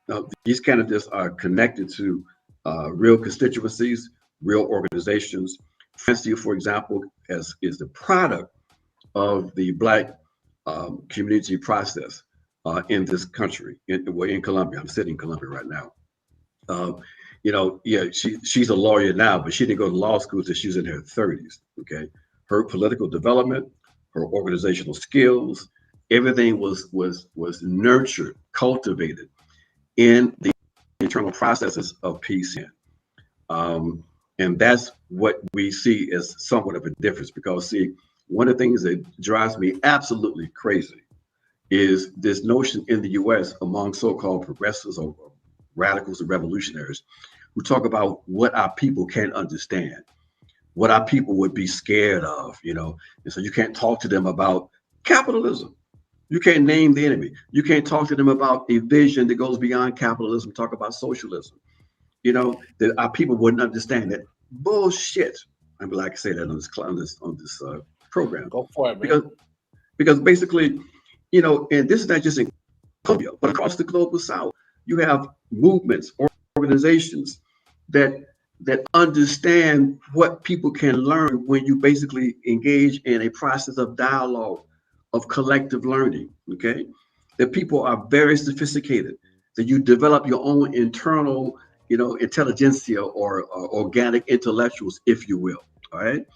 Now, these candidates are connected to real constituencies, real organizations. Francia, for example, is the product of the Black community process in this country, in Colombia. I'm sitting in Colombia right now. She's a lawyer now, but she didn't go to law school until she was in her 30s. Okay, her political development, her organizational skills, everything was nurtured, cultivated in the internal processes of peace. And that's what we see as somewhat of a difference, because see, one of the things that drives me absolutely crazy is this notion in the US among so-called progressives or radicals and revolutionaries who talk about what our people can't understand, what our people would be scared of, and so you can't talk to them about capitalism. You can't name the enemy. You can't talk to them about a vision that goes beyond capitalism, talk about socialism. That our people wouldn't understand that bullshit. I'm glad I can say that on this program. Go for it, man. Because basically, and this is not just in Colombia, but across the global South, you have movements, organizations that understand what people can learn when you basically engage in a process of dialogue, of collective learning. Okay, that people are very sophisticated, that you develop your own internal intelligentsia or organic intellectuals, if you will. All right.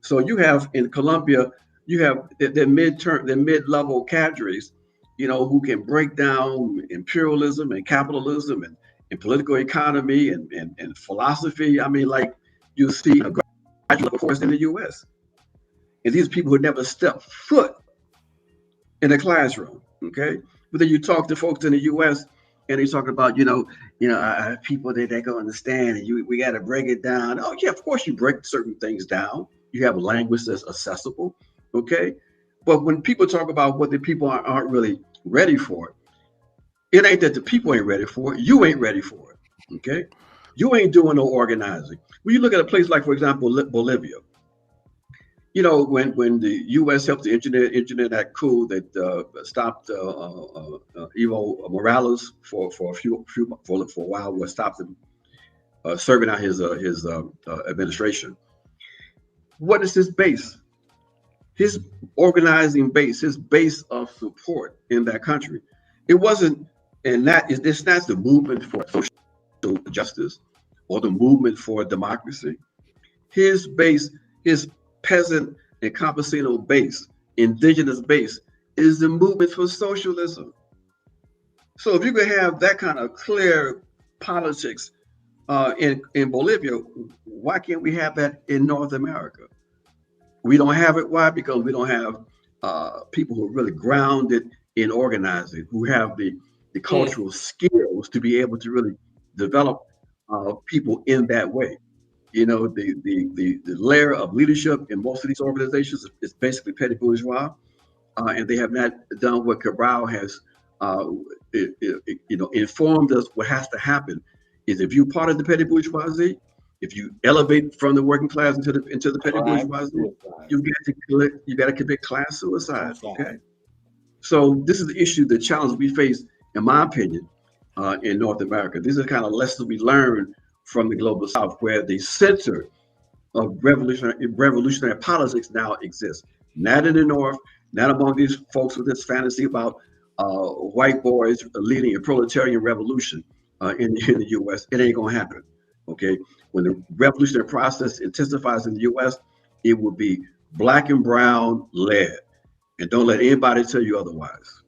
So you have in Colombia, you have the mid-level cadres, who can break down imperialism and capitalism and political economy and philosophy. I mean, like you see a graduate course in the US. And these people who never stepped foot in a classroom. Okay. But then you talk to folks in the US and they talk about, people that they can understand, and we got to break it down. Oh yeah, of course you break certain things down. You have a language that's accessible. Okay. But when people talk about what the people aren't really ready for, it ain't that the people ain't ready for it. You ain't ready for it. Okay. You ain't doing no organizing. When you look at a place like, for example, Bolivia, when the U.S. helped to engineer that coup that stopped Evo Morales for a while, what stopped him serving out his administration. What is his base? His organizing base, his base of support in that country. It wasn't, and it's not the movement for social justice or the movement for democracy. His base, his peasant and campesino base, indigenous base, is the movement for socialism. So if you could have that kind of clear politics in Bolivia, why can't we have that in North America? We don't have it. Why? Because we don't have people who are really grounded in organizing, who have the cultural skills to be able to really develop people in that way. The layer of leadership in most of these organizations is basically petty bourgeois, and they have not done what Cabral has, informed us. What has to happen is if you're part of the petty bourgeoisie, if you elevate from the working class into the petty bourgeoisie, you got to commit class suicide. Okay, so this is the issue, the challenge we face, in my opinion, in North America. These are the kind of lessons we learned from the global South, where the center of revolutionary politics now exists. Not in the North, not among these folks with this fantasy about white boys leading a proletarian revolution in the U.S. It ain't gonna happen. Okay, when the revolutionary process intensifies in the U.S., it will be black and brown led, and don't let anybody tell you otherwise.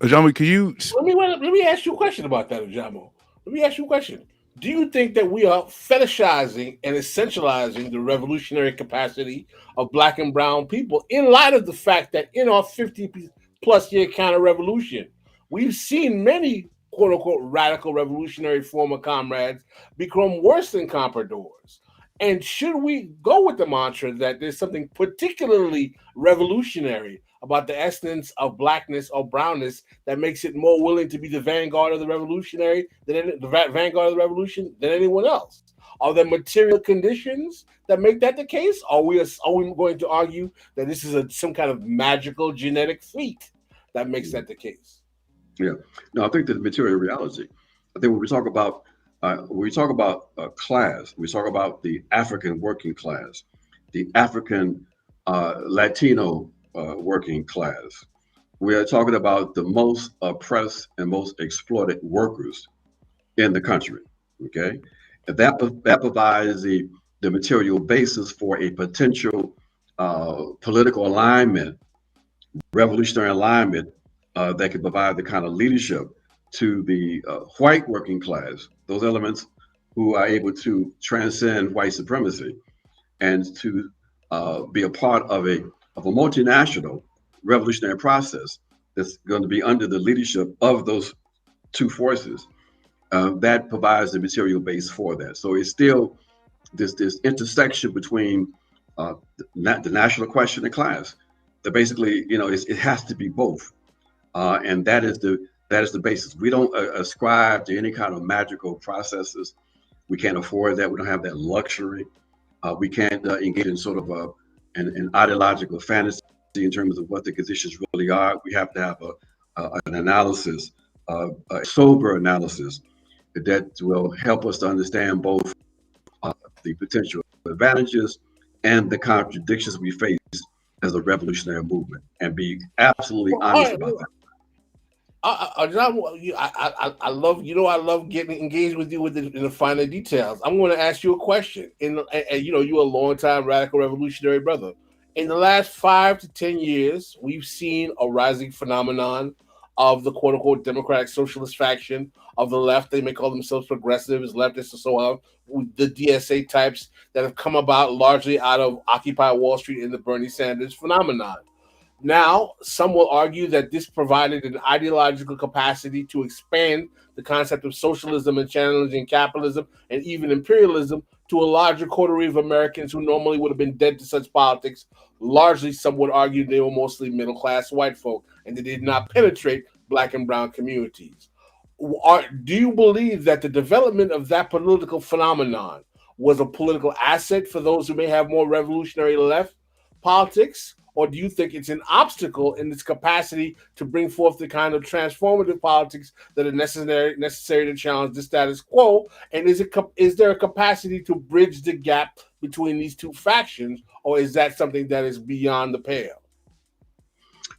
Ajamu, can you let me ask you a question about that, Ajamu? Let me ask you a question. Do you think that we are fetishizing and essentializing the revolutionary capacity of black and brown people in light of the fact that in our 50 plus year counter-revolution, we've seen many quote unquote radical revolutionary former comrades become worse than compradors? And should we go with the mantra that there's something particularly revolutionary about the essence of blackness or brownness that makes it more willing to be the vanguard of the revolution than anyone else? Are there material conditions that make that the case? Are we going to argue that this is some kind of magical genetic feat that makes that the case? Yeah, no, I think there's material reality. I think when we talk about class, we talk about the African working class, the African Latino working class. We are talking about the most oppressed and most exploited workers in the country. Okay, and that provides the material basis for a potential political alignment, revolutionary alignment that could provide the kind of leadership to the white working class, those elements who are able to transcend white supremacy and to be a part of a multinational revolutionary process that's going to be under the leadership of those two forces. That provides the material base for that. So it's still this intersection between the national question and class. That basically, it has to be both, and that is the basis. We don't ascribe to any kind of magical processes. We can't afford that. We don't have that luxury. We can't engage in sort of an ideological fantasy in terms of what the conditions really are. We have to have an analysis, a sober analysis that will help us to understand both the potential advantages and the contradictions we face as a revolutionary movement, and be absolutely honest about that. I love I love getting engaged with you in the finer details. I'm going to ask you a question. And you're a longtime radical revolutionary brother. In the last 5 to 10 years, we've seen a rising phenomenon of the quote unquote democratic socialist faction of the left. They may call themselves progressives, leftists, or so on. The DSA types that have come about largely out of Occupy Wall Street and the Bernie Sanders phenomenon. Now, some will argue that this provided an ideological capacity to expand the concept of socialism and challenging capitalism and even imperialism to a larger coterie of Americans who normally would have been dead to such politics. Largely, some would argue they were mostly middle class white folk and they did not penetrate black and brown communities. Do you believe that the development of that political phenomenon was a political asset for those who may have more revolutionary left politics? Or do you think it's an obstacle in its capacity to bring forth the kind of transformative politics that are necessary to challenge the status quo? And is there a capacity to bridge the gap between these two factions, or is that something that is beyond the pale?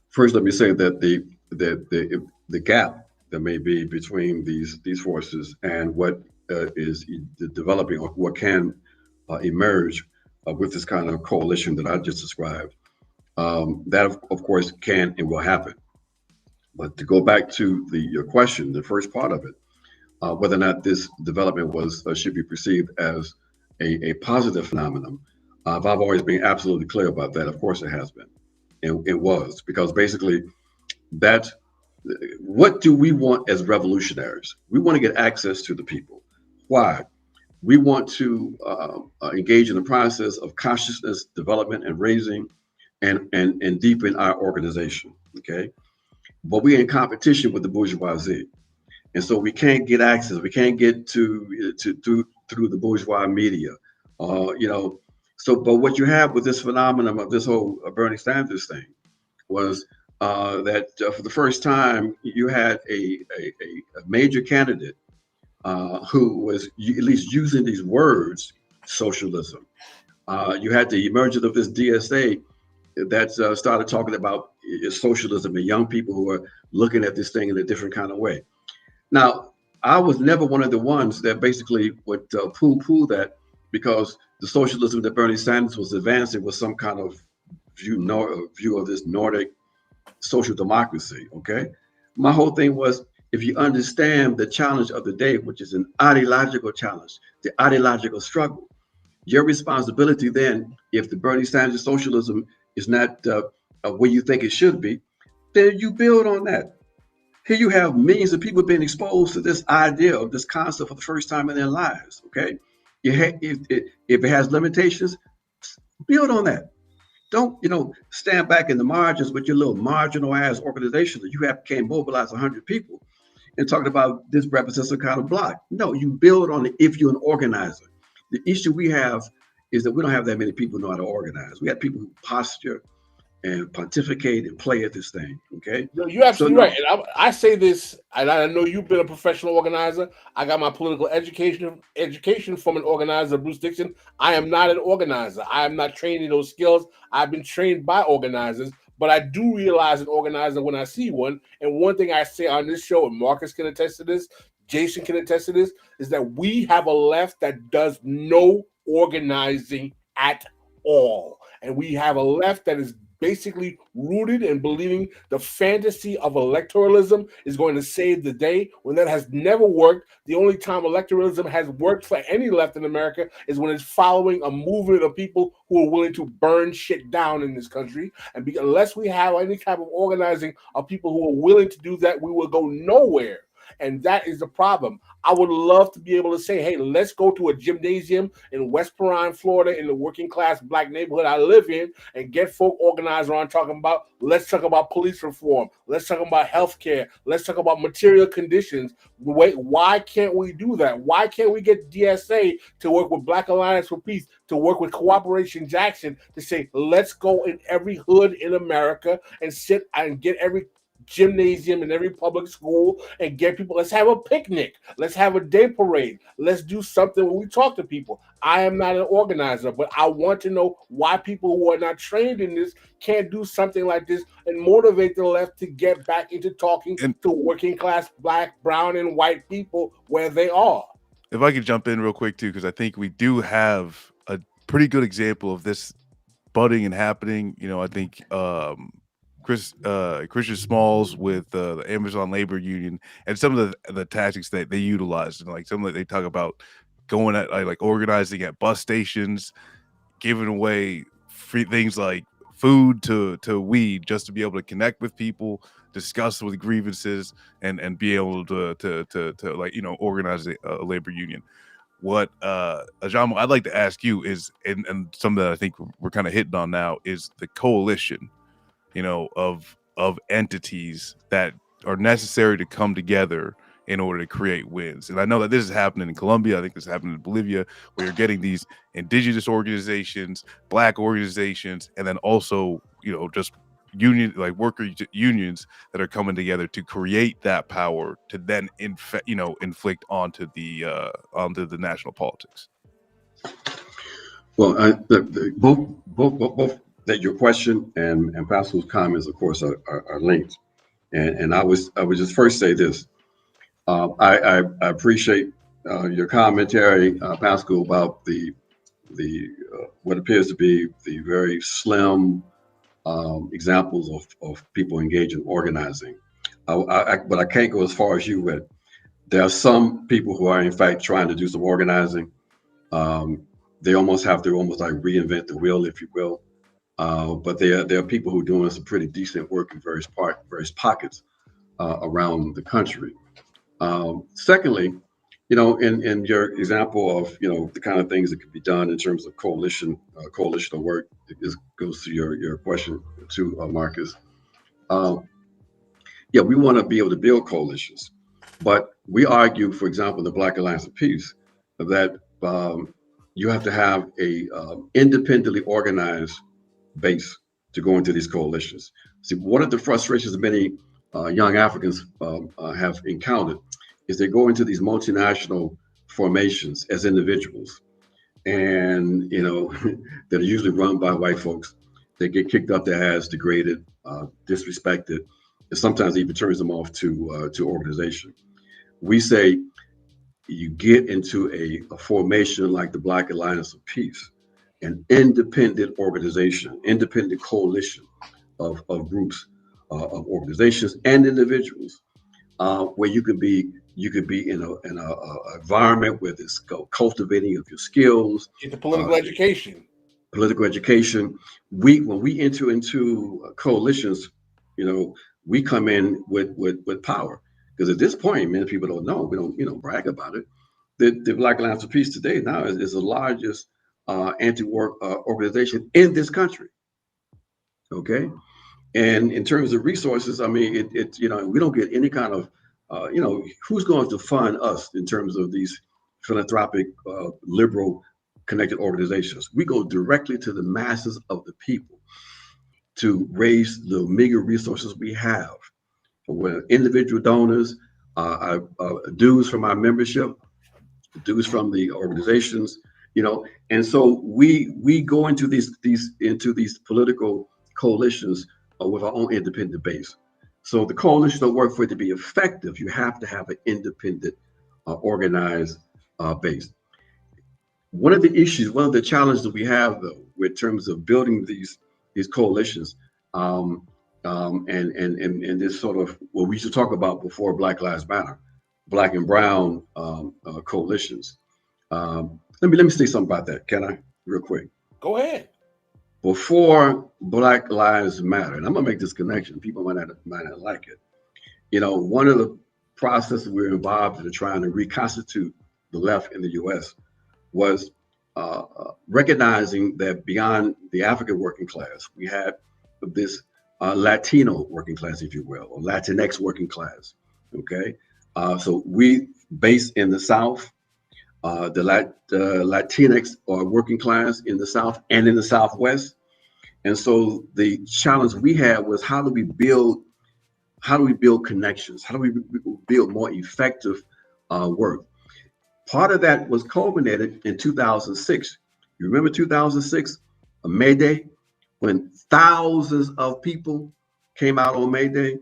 First, let me say that the gap that may be between these forces and what is developing or what can emerge with this kind of coalition that I just described. That of course can and will happen. But to go back to your question, the first part of it, whether or not this development should be perceived as a positive phenomenon, I've always been absolutely clear about that. Of course, it has been, and it was, because basically, what do we want as revolutionaries? We want to get access to the people. Why? We want to engage in the process of consciousness development and raising and deepen our organization. Okay, but we're in competition with the bourgeoisie, and so we can't get access. We can't get to through the bourgeois media. But what you have with this phenomenon of this whole Bernie Sanders thing was that for the first time you had a major candidate who was at least using these words, socialism. You had the emergence of this DSA that started talking about socialism and young people who are looking at this thing in a different kind of way. Now, I was never one of the ones that basically would poo-poo that, because the socialism that Bernie Sanders was advancing was some kind of view of this Nordic social democracy. Okay, my whole thing was, if you understand the challenge of the day, which is an ideological challenge, the ideological struggle, your responsibility then, if the Bernie Sanders socialism is not where you think it should be, then you build on that. Here you have millions of people being exposed to this idea of this concept for the first time in their lives. Okay, if it has limitations, build on that. Don't stand back in the margins with your little marginal ass organization that can't mobilize 100 people and talking about this represents a kind of block. No, you build on it if you're an organizer. The issue we have is that we don't have that many people who know how to organize. We have people who posture and pontificate and play at this thing. Okay, you're absolutely right. And I say this, and I know you've been a professional organizer. I got my political education from an organizer, Bruce Dixon. I am not an organizer. I am not trained in those skills. I've been trained by organizers, but I do realize an organizer when I see one. And one thing I say on this show, and Marcus can attest to this, Jason can attest to this, is that we have a left that does no organizing at all. And we have a left that is basically rooted in believing the fantasy of electoralism is going to save the day, when that has never worked. The only time electoralism has worked for any left in America is when it's following a movement of people who are willing to burn shit down in this country. And unless we have any type of organizing of people who are willing to do that, we will go nowhere. And that is the problem. I would love to be able to say, hey, let's go to a gymnasium in West Perrine, Florida, in the working class black neighborhood I live in, and get folk organized around let's talk about police reform. Let's talk about healthcare. Let's talk about material conditions. Why can't we do that? Why can't we get DSA to work with Black Alliance for Peace, to work with Cooperation Jackson, to say, let's go in every hood in America and sit and get every gymnasium in every public school and get people. Let's have a picnic. Let's have a day parade. Let's do something when we talk to people. I am not an organizer, but I want to know why people who are not trained in this can't do something like this and motivate the left to get back into talking to working class Black, brown, and white people where they are. If I could jump in real quick too, because I think we do have a pretty good example of this budding and happening. I think Christian Smalls with the Amazon Labor Union and some of the tactics that they utilize, and like some of they talk about going at like organizing at bus stations, giving away free things like food to weed just to be able to connect with people, discuss with grievances, and be able to like organize a labor union. What Ajamu, I'd like to ask you is, and something that I think we're kind of hitting on now, is the coalition, of entities that are necessary to come together in order to create wins. And I know that this is happening in Colombia. I think this is happening in Bolivia, where you're getting these indigenous organizations, Black organizations, and then also, just worker unions that are coming together to create that power to then inflict onto the national politics. Well, both that your question and Pascal's comments, of course, are linked. And I would just first say this. I appreciate your commentary, Pascal, about the what appears to be the very slim examples of people engaged in organizing. But I can't go as far as you went. There are some people who are in fact trying to do some organizing. They almost have to like reinvent the wheel, if you will. But there are people who are doing some pretty decent work in various pockets around the country. Secondly, in your example of the kind of things that could be done in terms of coalitional work, it goes to your question too, Marcus. Yeah, we want to be able to build coalitions, but we argue, for example, the Black Alliance of Peace, that you have to have a independently organized base to go into these coalitions. See, one of the frustrations many young Africans have encountered is they go into these multinational formations as individuals, and that are usually run by white folks. They get kicked up their ass, degraded, disrespected, and sometimes even turns them off to organization. We say you get into a formation like the Black Alliance of Peace, an independent organization, independent coalition of groups, of organizations and individuals, where you could be in a environment where there's cultivating of your skills. Get the political education. Political education. When we enter into coalitions, we come in with power. Because at this point, many people don't know. We don't brag about it. The Black Alliance of Peace today now is the largest anti-war organization in this country. Okay, and in terms of resources, I mean, we don't get any kind of who's going to fund us in terms of these philanthropic, liberal, connected organizations. We go directly to the masses of the people to raise the meager resources we have. With individual donors, dues from our membership, dues from the organizations, and so we go into these political coalitions with our own independent base. So the coalition will work for it to be effective. You have to have an independent, organized base. One of the challenges that we have, though, in terms of building these coalitions, and this sort of what we used to talk about before Black Lives Matter, Black and Brown coalitions. Let me say something about that. Can I, real quick? Go ahead. Before Black Lives Matter, and I'm gonna make this connection. People might not like it. One of the processes we were involved in trying to reconstitute the left in the U.S. was recognizing that beyond the African working class, we had this Latino working class, if you will, or Latinx working class. Okay, so we based in the South. The Latinx are working class in the South and in the Southwest. And so the challenge we had was, how do we build how do we build connections? How do we build more effective work? Part of that was culminated in 2006. You remember 2006, May Day, when thousands of people came out on May Day,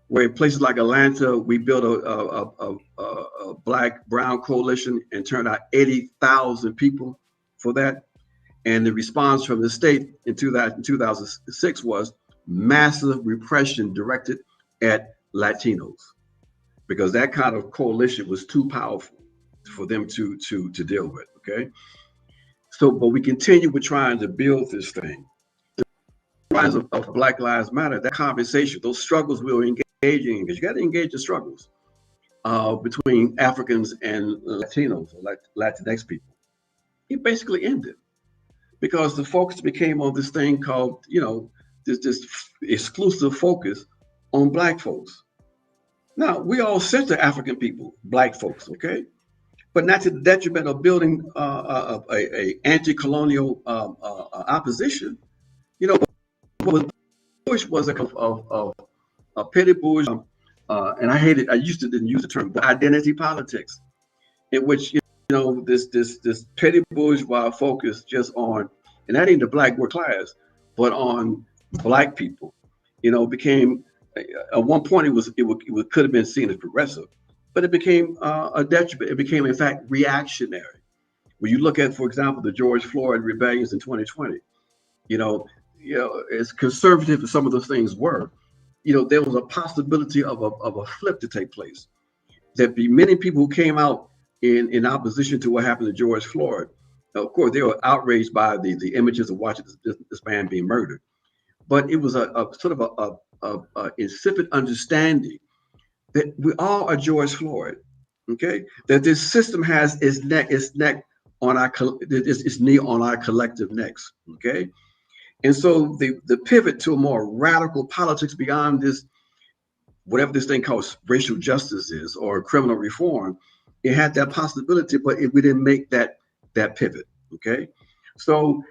where in places like Atlanta, we built a black-brown coalition and turned out 80,000 people for that. And the response from the state in 2006 was massive repression directed at Latinos, because that kind of coalition was too powerful for them to deal with. Okay, so but we continue with trying to build this thing. The rise of Black Lives Matter, that conversation, those struggles we were engaging in, because you got to engage the struggles between Africans and Latinos or Latinx people. It basically ended because the focus became on this thing called, this exclusive focus on Black folks. Now, we all center African people, Black folks, okay? But not to the detriment of building a anti-colonial opposition. What Bush was a petty bourgeois, and I hated. I didn't use the term, but identity politics, in which this petty bourgeois focus just on, and that ain't the Black work class, but on Black people. Became at one point it could have been seen as progressive, but it became a detriment. It became, in fact, reactionary. When you look at, for example, the George Floyd rebellions in 2020, as conservative as some of those things were, there was a possibility of a flip to take place. There'd be many people who came out in opposition to what happened to George Floyd. Now, of course, they were outraged by the images of watching this man being murdered. But it was a sort of a insipid understanding that we all are George Floyd, okay? That this system has its knee on our collective necks, okay? And so the pivot to a more radical politics beyond this, whatever this thing called racial justice is or criminal reform, it had that possibility, but we didn't make that pivot, okay? So,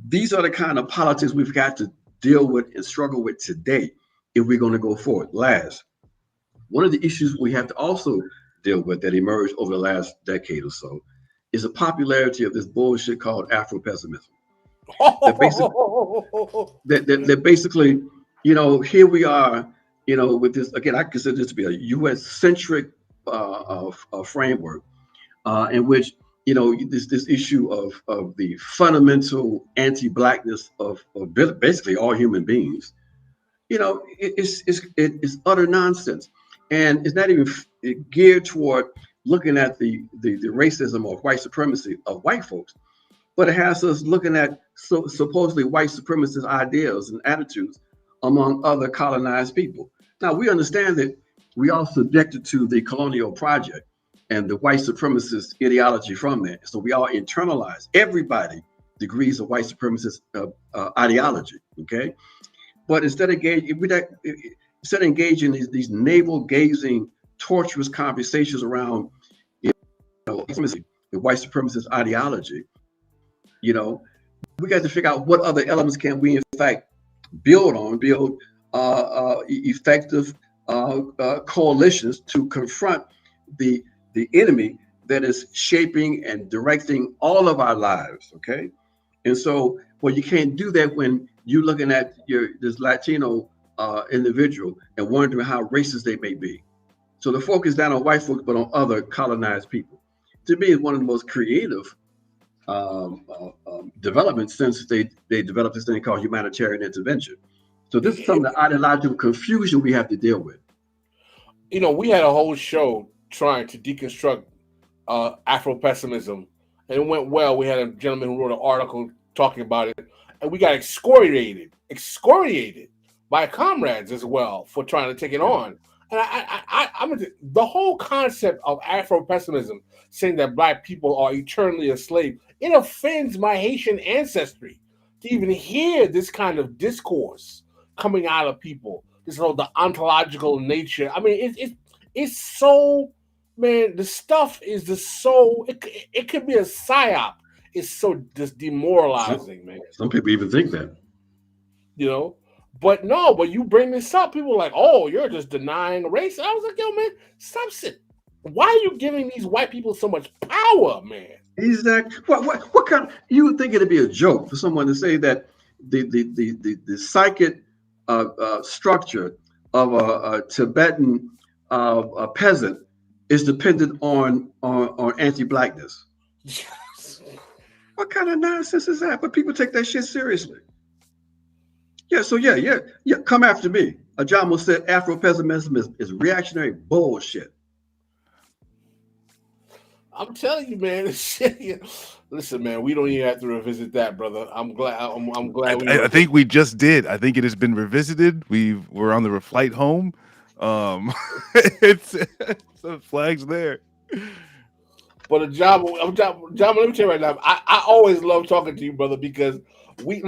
these are the kind of politics we've got to deal with and struggle with today if we're going to go forward. Last, one of the issues we have to also deal with that emerged over the last decade or so is the popularity of this bullshit called Afro-pessimism. That basically, here we are, with this, again, I consider this to be a U.S.-centric framework in which, this issue of the fundamental anti-Blackness of basically all human beings, it's utter nonsense. And it's not even geared toward looking at the racism or white supremacy of white folks, but it has us looking at supposedly white supremacist ideas and attitudes among other colonized people. Now, we understand that we are subjected to the colonial project and the white supremacist ideology from that. So we all internalize, everybody degrees of white supremacist ideology, okay? But instead of engaging these navel-gazing, torturous conversations around, the white supremacist ideology, we got to figure out what other elements can we, in fact, build effective coalitions to confront the enemy that is shaping and directing all of our lives, okay? And so, you can't do that when you're looking at this Latino individual and wondering how racist they may be. So the focus not on white folks, but on other colonized people, to me, is one of the most creative developments since they developed this thing called humanitarian intervention. So this is some of the ideological confusion we have to deal with. We had a whole show trying to deconstruct Afro-pessimism, and it went well. We had a gentleman who wrote an article talking about it, and we got excoriated by comrades as well for trying to take it on. And I mean, the whole concept of Afro-pessimism, saying that Black people are eternally enslaved, it offends my Haitian ancestry to even hear this kind of discourse coming out of people. This whole the ontological nature. I mean, it's so, man. The stuff is just so. It could be a psyop. It's so just demoralizing, man. Some people even think that. But no, but you bring this up, people are like, oh, you're just denying race. I was like, yo, man, stop it. Why are you giving these white people so much power, man? Exactly. What kind? You would think it'd be a joke for someone to say that the psychic structure of a Tibetan a peasant is dependent on anti-blackness. Yes. What kind of nonsense is that? But people take that shit seriously. Yeah. So yeah. Come after me. Ajamu said Afro-pessimism is reactionary bullshit. I'm telling you, man. Listen, man, we don't even have to revisit that, brother. I'm glad. I'm glad I think we just did. I think it has been revisited. We're on the flight home. It's the flags there. But John, let me tell you right now. I always love talking to you, brother, because we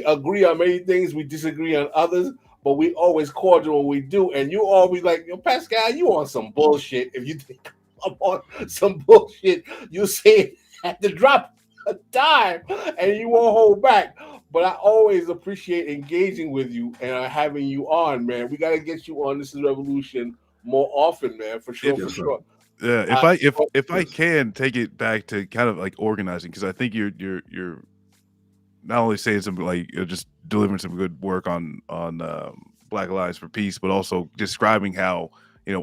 agree on many things, we disagree on others, but we always cordial when we do. And you always like, yo, Pascal, you on some bullshit. If you think I'm on some bullshit, you say it at the drop of time, and you won't hold back. But I always appreciate engaging with you and having you on, man. We got to get you on This Is Revolution more often, man, for sure, for sure. Yeah, if I can take it back to kind of like organizing, because I think you're not only saying something like just delivering some good work on Black Alliance for Peace, but also describing how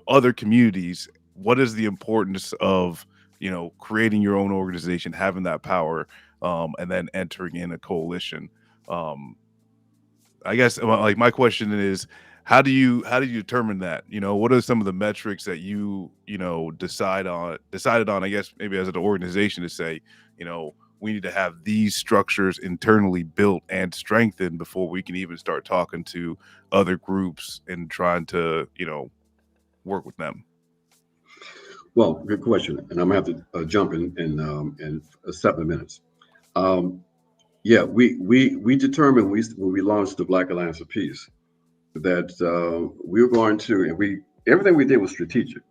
other communities, what is the importance of creating your own organization, having that power, and then entering in a coalition. I guess like my question is, how do you determine that? What are some of the metrics that you decided on, I guess maybe as an organization, to say, we need to have these structures internally built and strengthened before we can even start talking to other groups and trying to, work with them? Well, good question, and I'm gonna have to jump in 7 minutes. Yeah, we determined when we launched the Black Alliance for Peace that we were going to, and everything we did was strategic.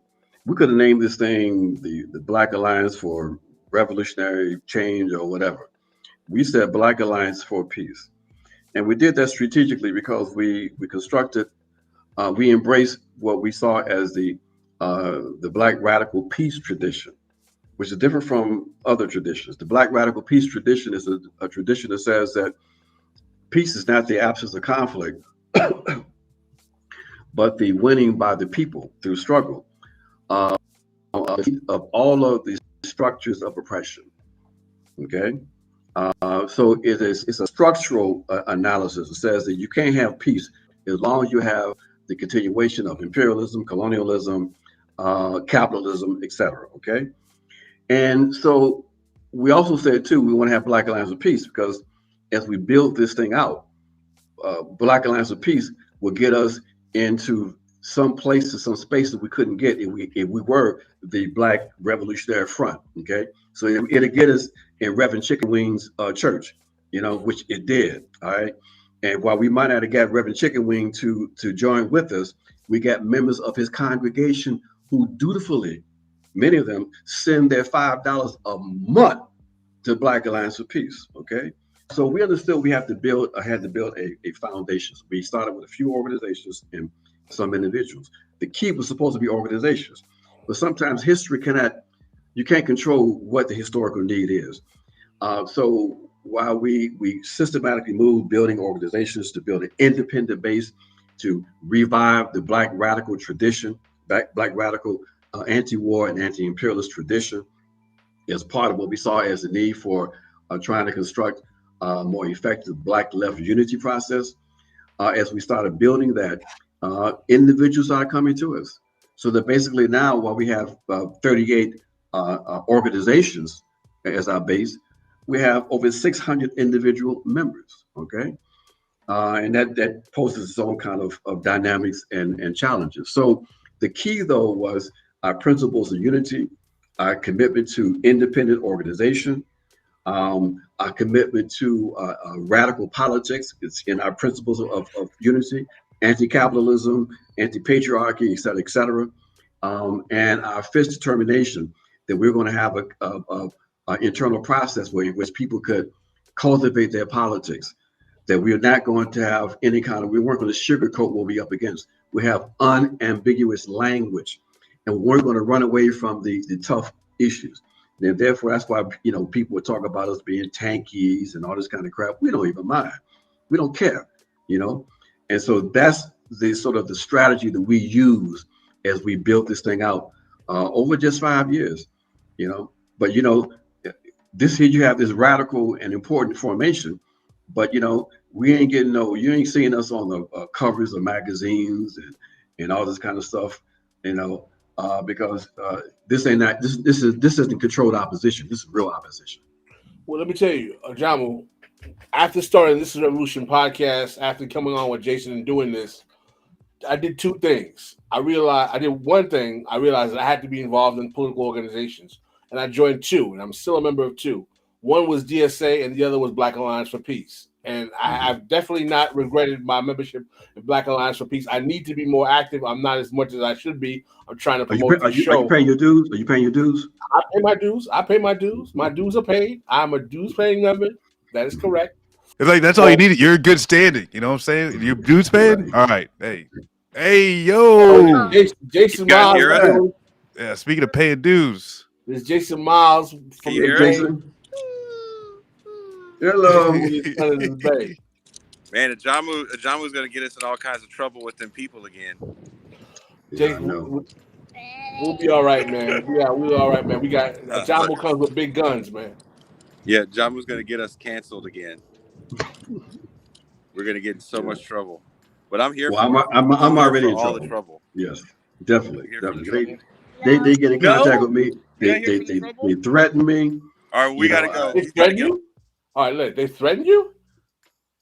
We could have named this thing the Black Alliance for Revolutionary Change or whatever. We said Black Alliance for Peace, and we did that strategically because we constructed, we embraced what we saw as the Black radical peace tradition, which is different from other traditions. The Black radical peace tradition is a tradition that says that peace is not the absence of conflict, but the winning by the people through struggle of all of the structures of oppression. Okay, so it's a structural analysis. It says that you can't have peace as long as you have the continuation of imperialism, colonialism, capitalism, etc. Okay, and so we also said too we want to have Black Alliance of Peace because as we build this thing out, Black Alliance of Peace will get us into some places, some spaces we couldn't get if we were the Black Revolutionary Front. Okay, so it'll get us in Reverend Chicken Wing's church, which it did. All right, and while we might not have got Reverend Chicken Wing to join with us, we got members of his congregation who dutifully, many of them, send their $5 a month to Black Alliance for Peace. Okay. So we understood we had to build a foundation. So we started with a few organizations and some individuals. The key was supposed to be organizations, but sometimes history you can't control what the historical need is. So while we systematically moved building organizations to build an independent base to revive the Black radical tradition, Black radical anti-war and anti-imperialist tradition, as part of what we saw as the need for trying to construct a more effective Black left unity process. As we started building that, individuals are coming to us. So that basically now, while we have 38 organizations as our base, we have over 600 individual members. Okay, and that poses its own kind of dynamics and challenges. So the key, though, was our principles of unity, our commitment to independent organization, our commitment to radical politics. It's in our principles of unity, anti-capitalism, anti-patriarchy, et cetera, et cetera. And our fierce determination that we're going to have an internal process in which people could cultivate their politics, that we are not going to have any kind of, we weren't going to sugarcoat what we're up against. We have unambiguous language, and we're going to run away from the tough issues. And therefore, that's why, people would talk about us being tankies and all this kind of crap. We don't even mind. We don't care, And so that's the sort of the strategy that we use as we built this thing out over just 5 years, But, this here, you have this radical and important formation, but, we ain't getting you ain't seeing us on the covers of magazines and all this kind of stuff, because this isn't controlled opposition. This is real opposition. Well, let me tell you, Ajamu, after starting This is Revolution podcast, after coming on with Jason and doing this, I did two things. I did one thing. I realized that I had to be involved in political organizations, and I joined two, and I'm still a member of two. One was DSA, and the other was Black Alliance for Peace. And I've definitely not regretted my membership in Black Alliance for Peace. I need to be more active. I'm not as much as I should be. I'm trying to promote the show. Are you paying your dues? Are you paying your dues? I pay my dues. My dues are paid. I'm a dues-paying member. That is correct. It's like that's all you need. You're in good standing. You know what I'm saying? Your dues paid? All right. Hey, yo. Jason Miles. Yeah, speaking of paying dues. There's Jason Miles from Jason. Hello. Man, Ajamu's going to get us in all kinds of trouble with them people again. Jason, we'll be all right, man. We're all right, man. We got Ajamu comes with big guns, man. Yeah, Ajamu's going to get us canceled again. We're going to get in so much trouble. But I'm here. Well, I'm already in all trouble. The trouble. Yes, definitely. They get in contact with me. They threaten me. All right, we got to go. They threaten you? All right, look, they threaten you?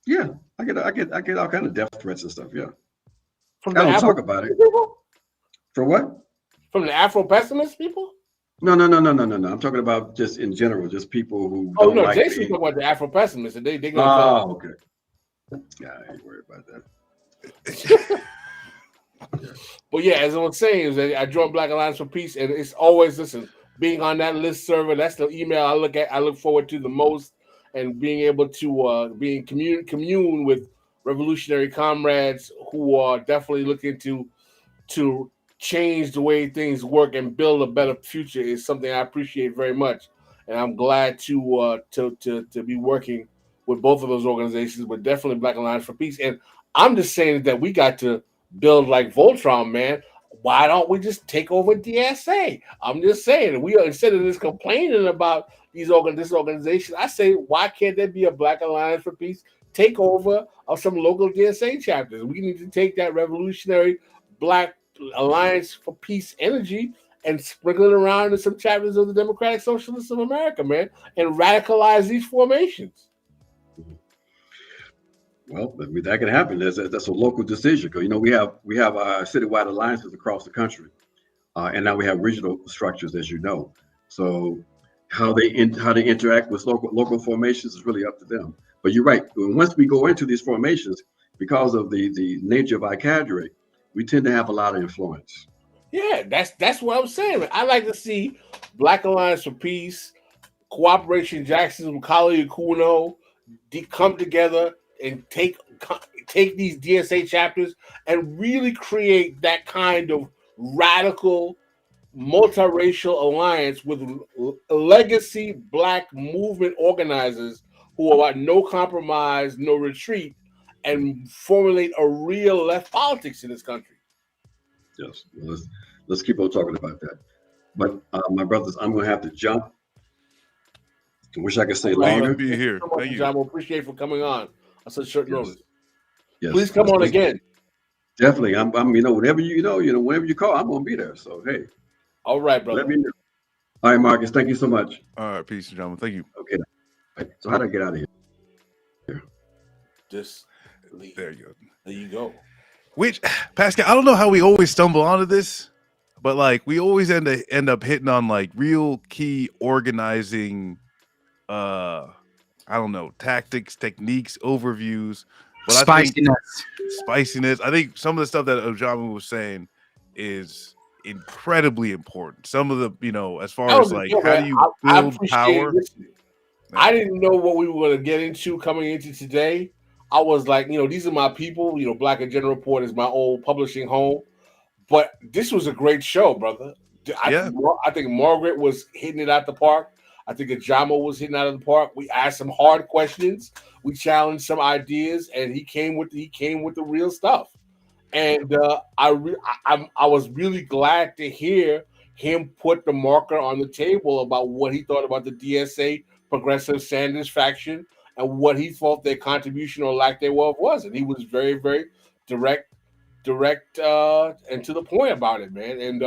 Yeah, I get all kind of death threats and stuff. Yeah, I don't talk about it. People? For what? From the Afro-pessimist people? No. I'm talking about just in general, just people who. Oh no, Jason talking about the Afro-pessimists, and they gonna. Oh, okay. Yeah, I ain't worried about that. But yeah, as I was saying, is that I joined Black Alliance for Peace, and it's always being on that list server. That's the email I look forward to the most, and being able to be in commune with revolutionary comrades who are definitely looking to change the way things work and build a better future is something I appreciate very much, and I'm glad to be working with both of those organizations, but definitely Black Alliance for Peace. And I'm just saying that we got to build like Voltron, man. Why don't we just take over DSA? I'm just saying, instead of just complaining about this organization, I say, why can't there be a Black Alliance for Peace takeover of some local DSA chapters? We need to take that revolutionary Black Alliance for Peace energy and sprinkle it around in some chapters of the Democratic Socialists of America, man, and radicalize these formations. Well, I mean, that can happen. That's a local decision. Because we have citywide alliances across the country, and now we have regional structures, as you know. So how they interact with local formations is really up to them. But you're right. Once we go into these formations, because of the nature of our cadre, we tend to have a lot of influence. Yeah, that's what I'm saying. I like to see Black Alliance for Peace, Cooperation Jackson, Kali Akuno come together and take these DSA chapters and really create that kind of radical multiracial alliance with legacy Black movement organizers who are no compromise, no retreat, and formulate a real left politics in this country. Yes, well, let's keep on talking about that. But my brothers, I'm going to have to jump. I wish I could stay longer. Be here. Thank you, John. Appreciate for coming on such short notice. Yes. Please come on again. Definitely. I'm whenever whenever you call, I'm gonna be there. So hey. All right, brother. Let me know. All right, Marcus. Thank you so much. All right, peace, gentlemen. Thank you. Okay. So how do I get out of here? Just leave. There you go. There you go. Which, Pascal, I don't know how we always stumble onto this, but like we always end up hitting on like real key organizing I don't know, tactics, techniques, overviews. But spiciness. I think some of the stuff that Ajamu was saying is incredibly important. Some of the, as far as like, how do you build power? I didn't know what we were going to get into coming into today. I was like, these are my people. Black Agenda Report is my old publishing home. But this was a great show, brother. Yeah. I think Margaret was hitting it out the park. I think Ajamu was hitting out of the park. We asked some hard questions. We challenged some ideas, and he came with the real stuff. And I was really glad to hear him put the marker on the table about what he thought about the DSA progressive Sanders faction and what he thought their contribution or lack thereof was. And he was very, very direct and to the point about it, man. And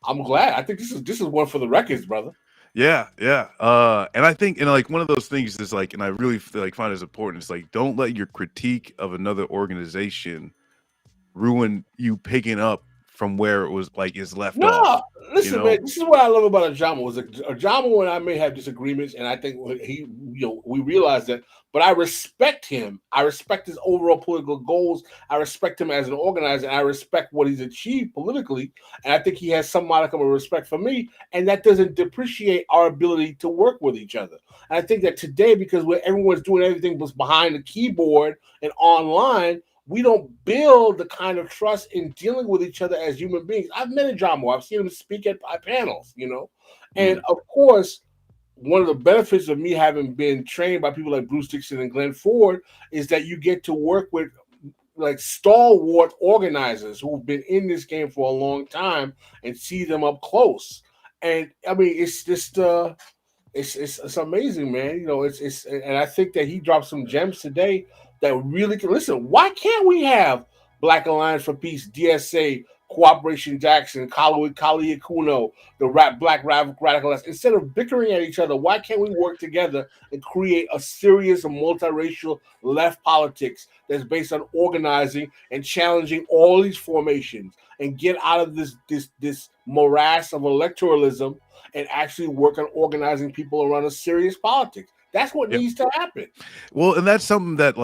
I'm glad. I think this is one for the records, brother. Yeah. And I think, and like one of those things is like, and I really find it's important. It's like, don't let your critique of another organization ruin you picking up from where it was like is left off. Listen, man. This is what I love about Ajamu. Ajamu and I may have disagreements, and I think we realize that. But I respect him. I respect his overall political goals. I respect him as an organizer, and I respect what he's achieved politically. And I think he has some modicum of respect for me, and that doesn't depreciate our ability to work with each other. And I think that today, because everyone's doing everything behind the keyboard and online, we don't build the kind of trust in dealing with each other as human beings. I've met Ajamu. I've seen him speak at panels, and of course, one of the benefits of me having been trained by people like Bruce Dixon and Glenn Ford is that you get to work with like stalwart organizers who've been in this game for a long time and see them up close. And I mean, it's just it's amazing, man. It's and I think that he dropped some gems today that really can listen. Why can't we have Black Alliance for Peace, DSA, Cooperation Jackson, Kali Akuno, the Black Radicalists, instead of bickering at each other? Why can't we work together and create a serious multiracial left politics that's based on organizing and challenging all these formations and get out of this morass of electoralism and actually work on organizing people around a serious politics? That's what needs to happen. Well, and that's something that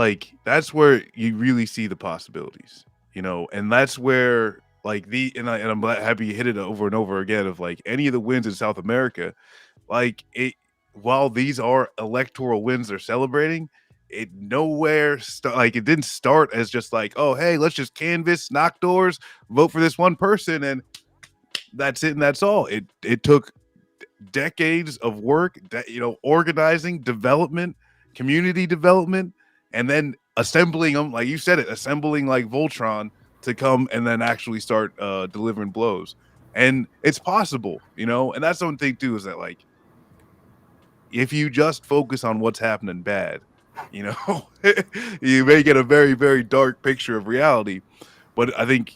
that's where you really see the possibilities, and that's where and I'm happy you hit it over and over again of any of the wins in South America, while these are electoral wins they're celebrating, it nowhere it didn't start as just oh, hey, let's just canvass, knock doors, vote for this one person, and that's it and that's all. It took decades of work, organizing, development, community development, and then assembling them, like you said, assembling like Voltron to come and then actually start delivering blows. And it's possible, and that's one thing too, is that if you just focus on what's happening bad, you may get a very, very dark picture of reality. But I think,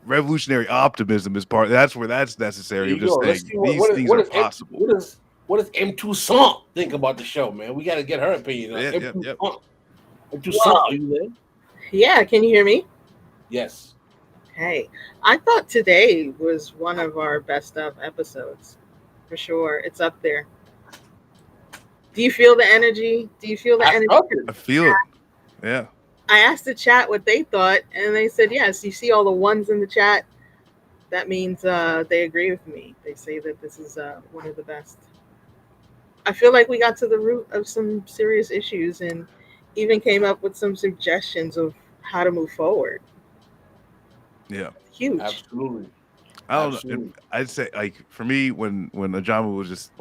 revolutionary optimism is that's where that's necessary. Of just saying these things are possible. What does M. Toussaint think about the show, man? We got to get her opinion. M. Toussaint, are you there? Yeah, can you hear me? Yes. Hey, I thought today was one of our best of episodes, for sure. It's up there. Do you feel the energy? I feel it. Yeah. I asked the chat what they thought, and they said, yes. You see all the ones in the chat? That means they agree with me. They say that this is one of the best. I feel like we got to the root of some serious issues and even came up with some suggestions of how to move forward. Yeah. Huge. Absolutely. I don't know. I'd say for me, when Ajamu was just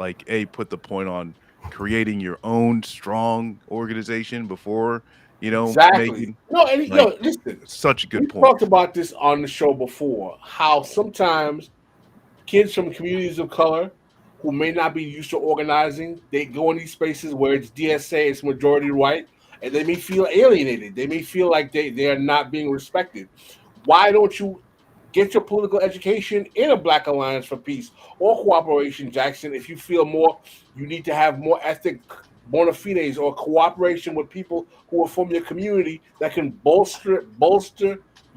put the point on creating your own strong organization before exactly. Listen, such a good point. We talked about this on the show before, how sometimes kids from communities of color who may not be used to organizing, they go in these spaces where it's DSA, it's majority white, and they may feel alienated. They may feel like they are not being respected. Why don't you get your political education in a Black Alliance for Peace or Cooperation Jackson if you feel you need to have more ethnic bona fides or cooperation with people who are from your community that can bolster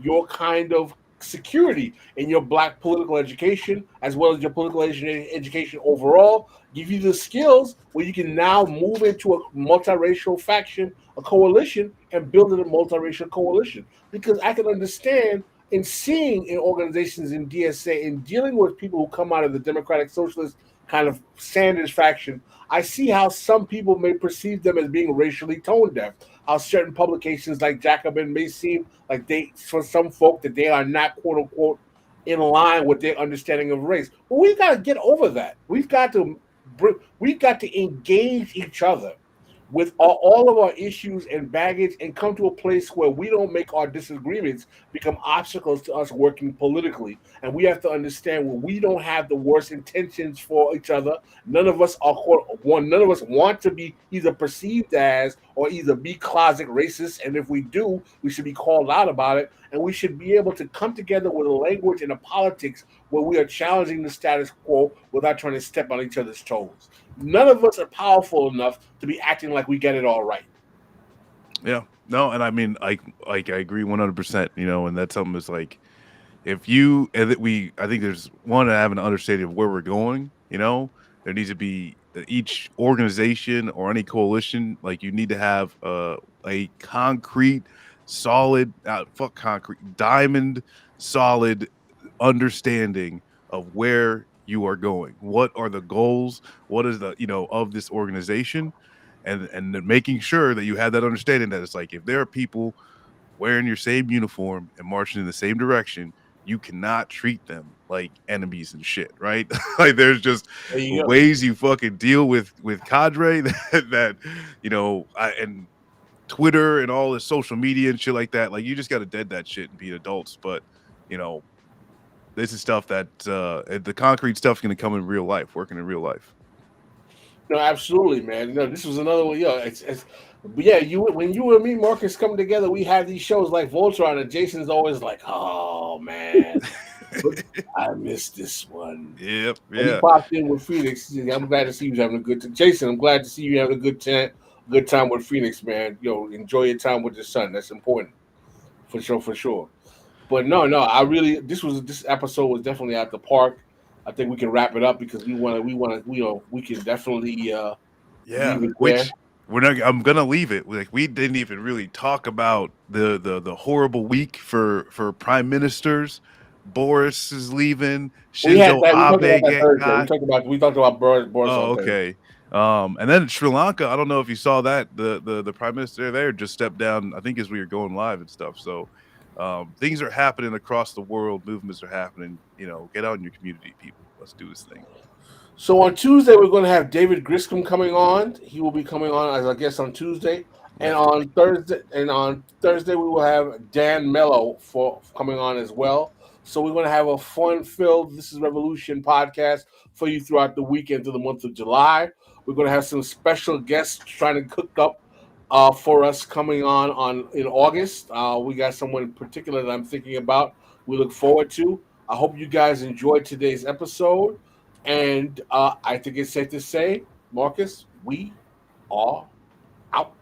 your kind of security in your Black political education as well as your political education overall, give you the skills where you can now move into a multiracial faction, a coalition, and build a multiracial coalition. Because I can understand in seeing in organizations in DSA, in dealing with people who come out of the Democratic Socialist kind of Sanders faction, I see how some people may perceive them as being racially tone deaf. how certain publications like Jacobin may seem like they, for some folk, that they are not quote unquote in line with their understanding of race. But we've got to get over that. We've got to engage each other with all of our issues and baggage and come to a place where we don't make our disagreements become obstacles to us working politically. And we have to understand when we don't have the worst intentions for each other. None of us want to be either perceived as or either be closet racist. And if we do, we should be called out about it. And we should be able to come together with a language and a politics where we are challenging the status quo without trying to step on each other's toes. None of us are powerful enough to be acting like we get it all right. Yeah, no, and I mean, I agree 100%. And that's something that's like, if you and that I think there's one to have an understanding of where we're going. There needs to be each organization or any coalition, like you need to have a concrete, solid, diamond solid understanding of where you are going. What are the goals? What is the of this organization, and then making sure that you have that understanding that it's like, if there are people wearing your same uniform and marching in the same direction, you cannot treat them like enemies and shit, right? Like, there's just ways you fucking deal with cadre that and Twitter and all this social media and shit like that. Like, you just got to dead that shit and be adults. But this is stuff that the concrete stuff is going to come in real life, working in real life. No, absolutely, man. This was another one. When you and me, Marcus, come together, we have these shows like Voltron, and Jason's always like, "Oh man, I missed this one." Yep, yeah. He popped in with Phoenix. I'm glad to see you having a good time. Jason, I'm glad to see you having a good time with Phoenix, man. Enjoy your time with your son. That's important, for sure. But no, this episode was definitely at the park. I think we can wrap it up because we can definitely I'm gonna leave it. Like, we didn't even really talk about the horrible week for prime ministers. Boris is leaving. Shinzo Abe We talked about Boris. Oh, okay. And then Sri Lanka, I don't know if you saw that the prime minister there just stepped down, I think, as we were going live and stuff. So things are happening across the world. Movements are happening. Get out in your community, people. Let's do this thing. So on Tuesday, we're going to have David Griscom coming on. He will be coming on as a guest on Tuesday. And on Thursday, we will have Dan Mello coming on as well. So we're going to have a fun-filled This is Revolution podcast for you throughout the weekend through the month of July. We're going to have some special guests trying to cook up for us coming on in August. We got someone in particular that I'm thinking about. We look forward to. I hope you guys enjoyed today's episode. And I think it's safe to say, Marcus, we are out.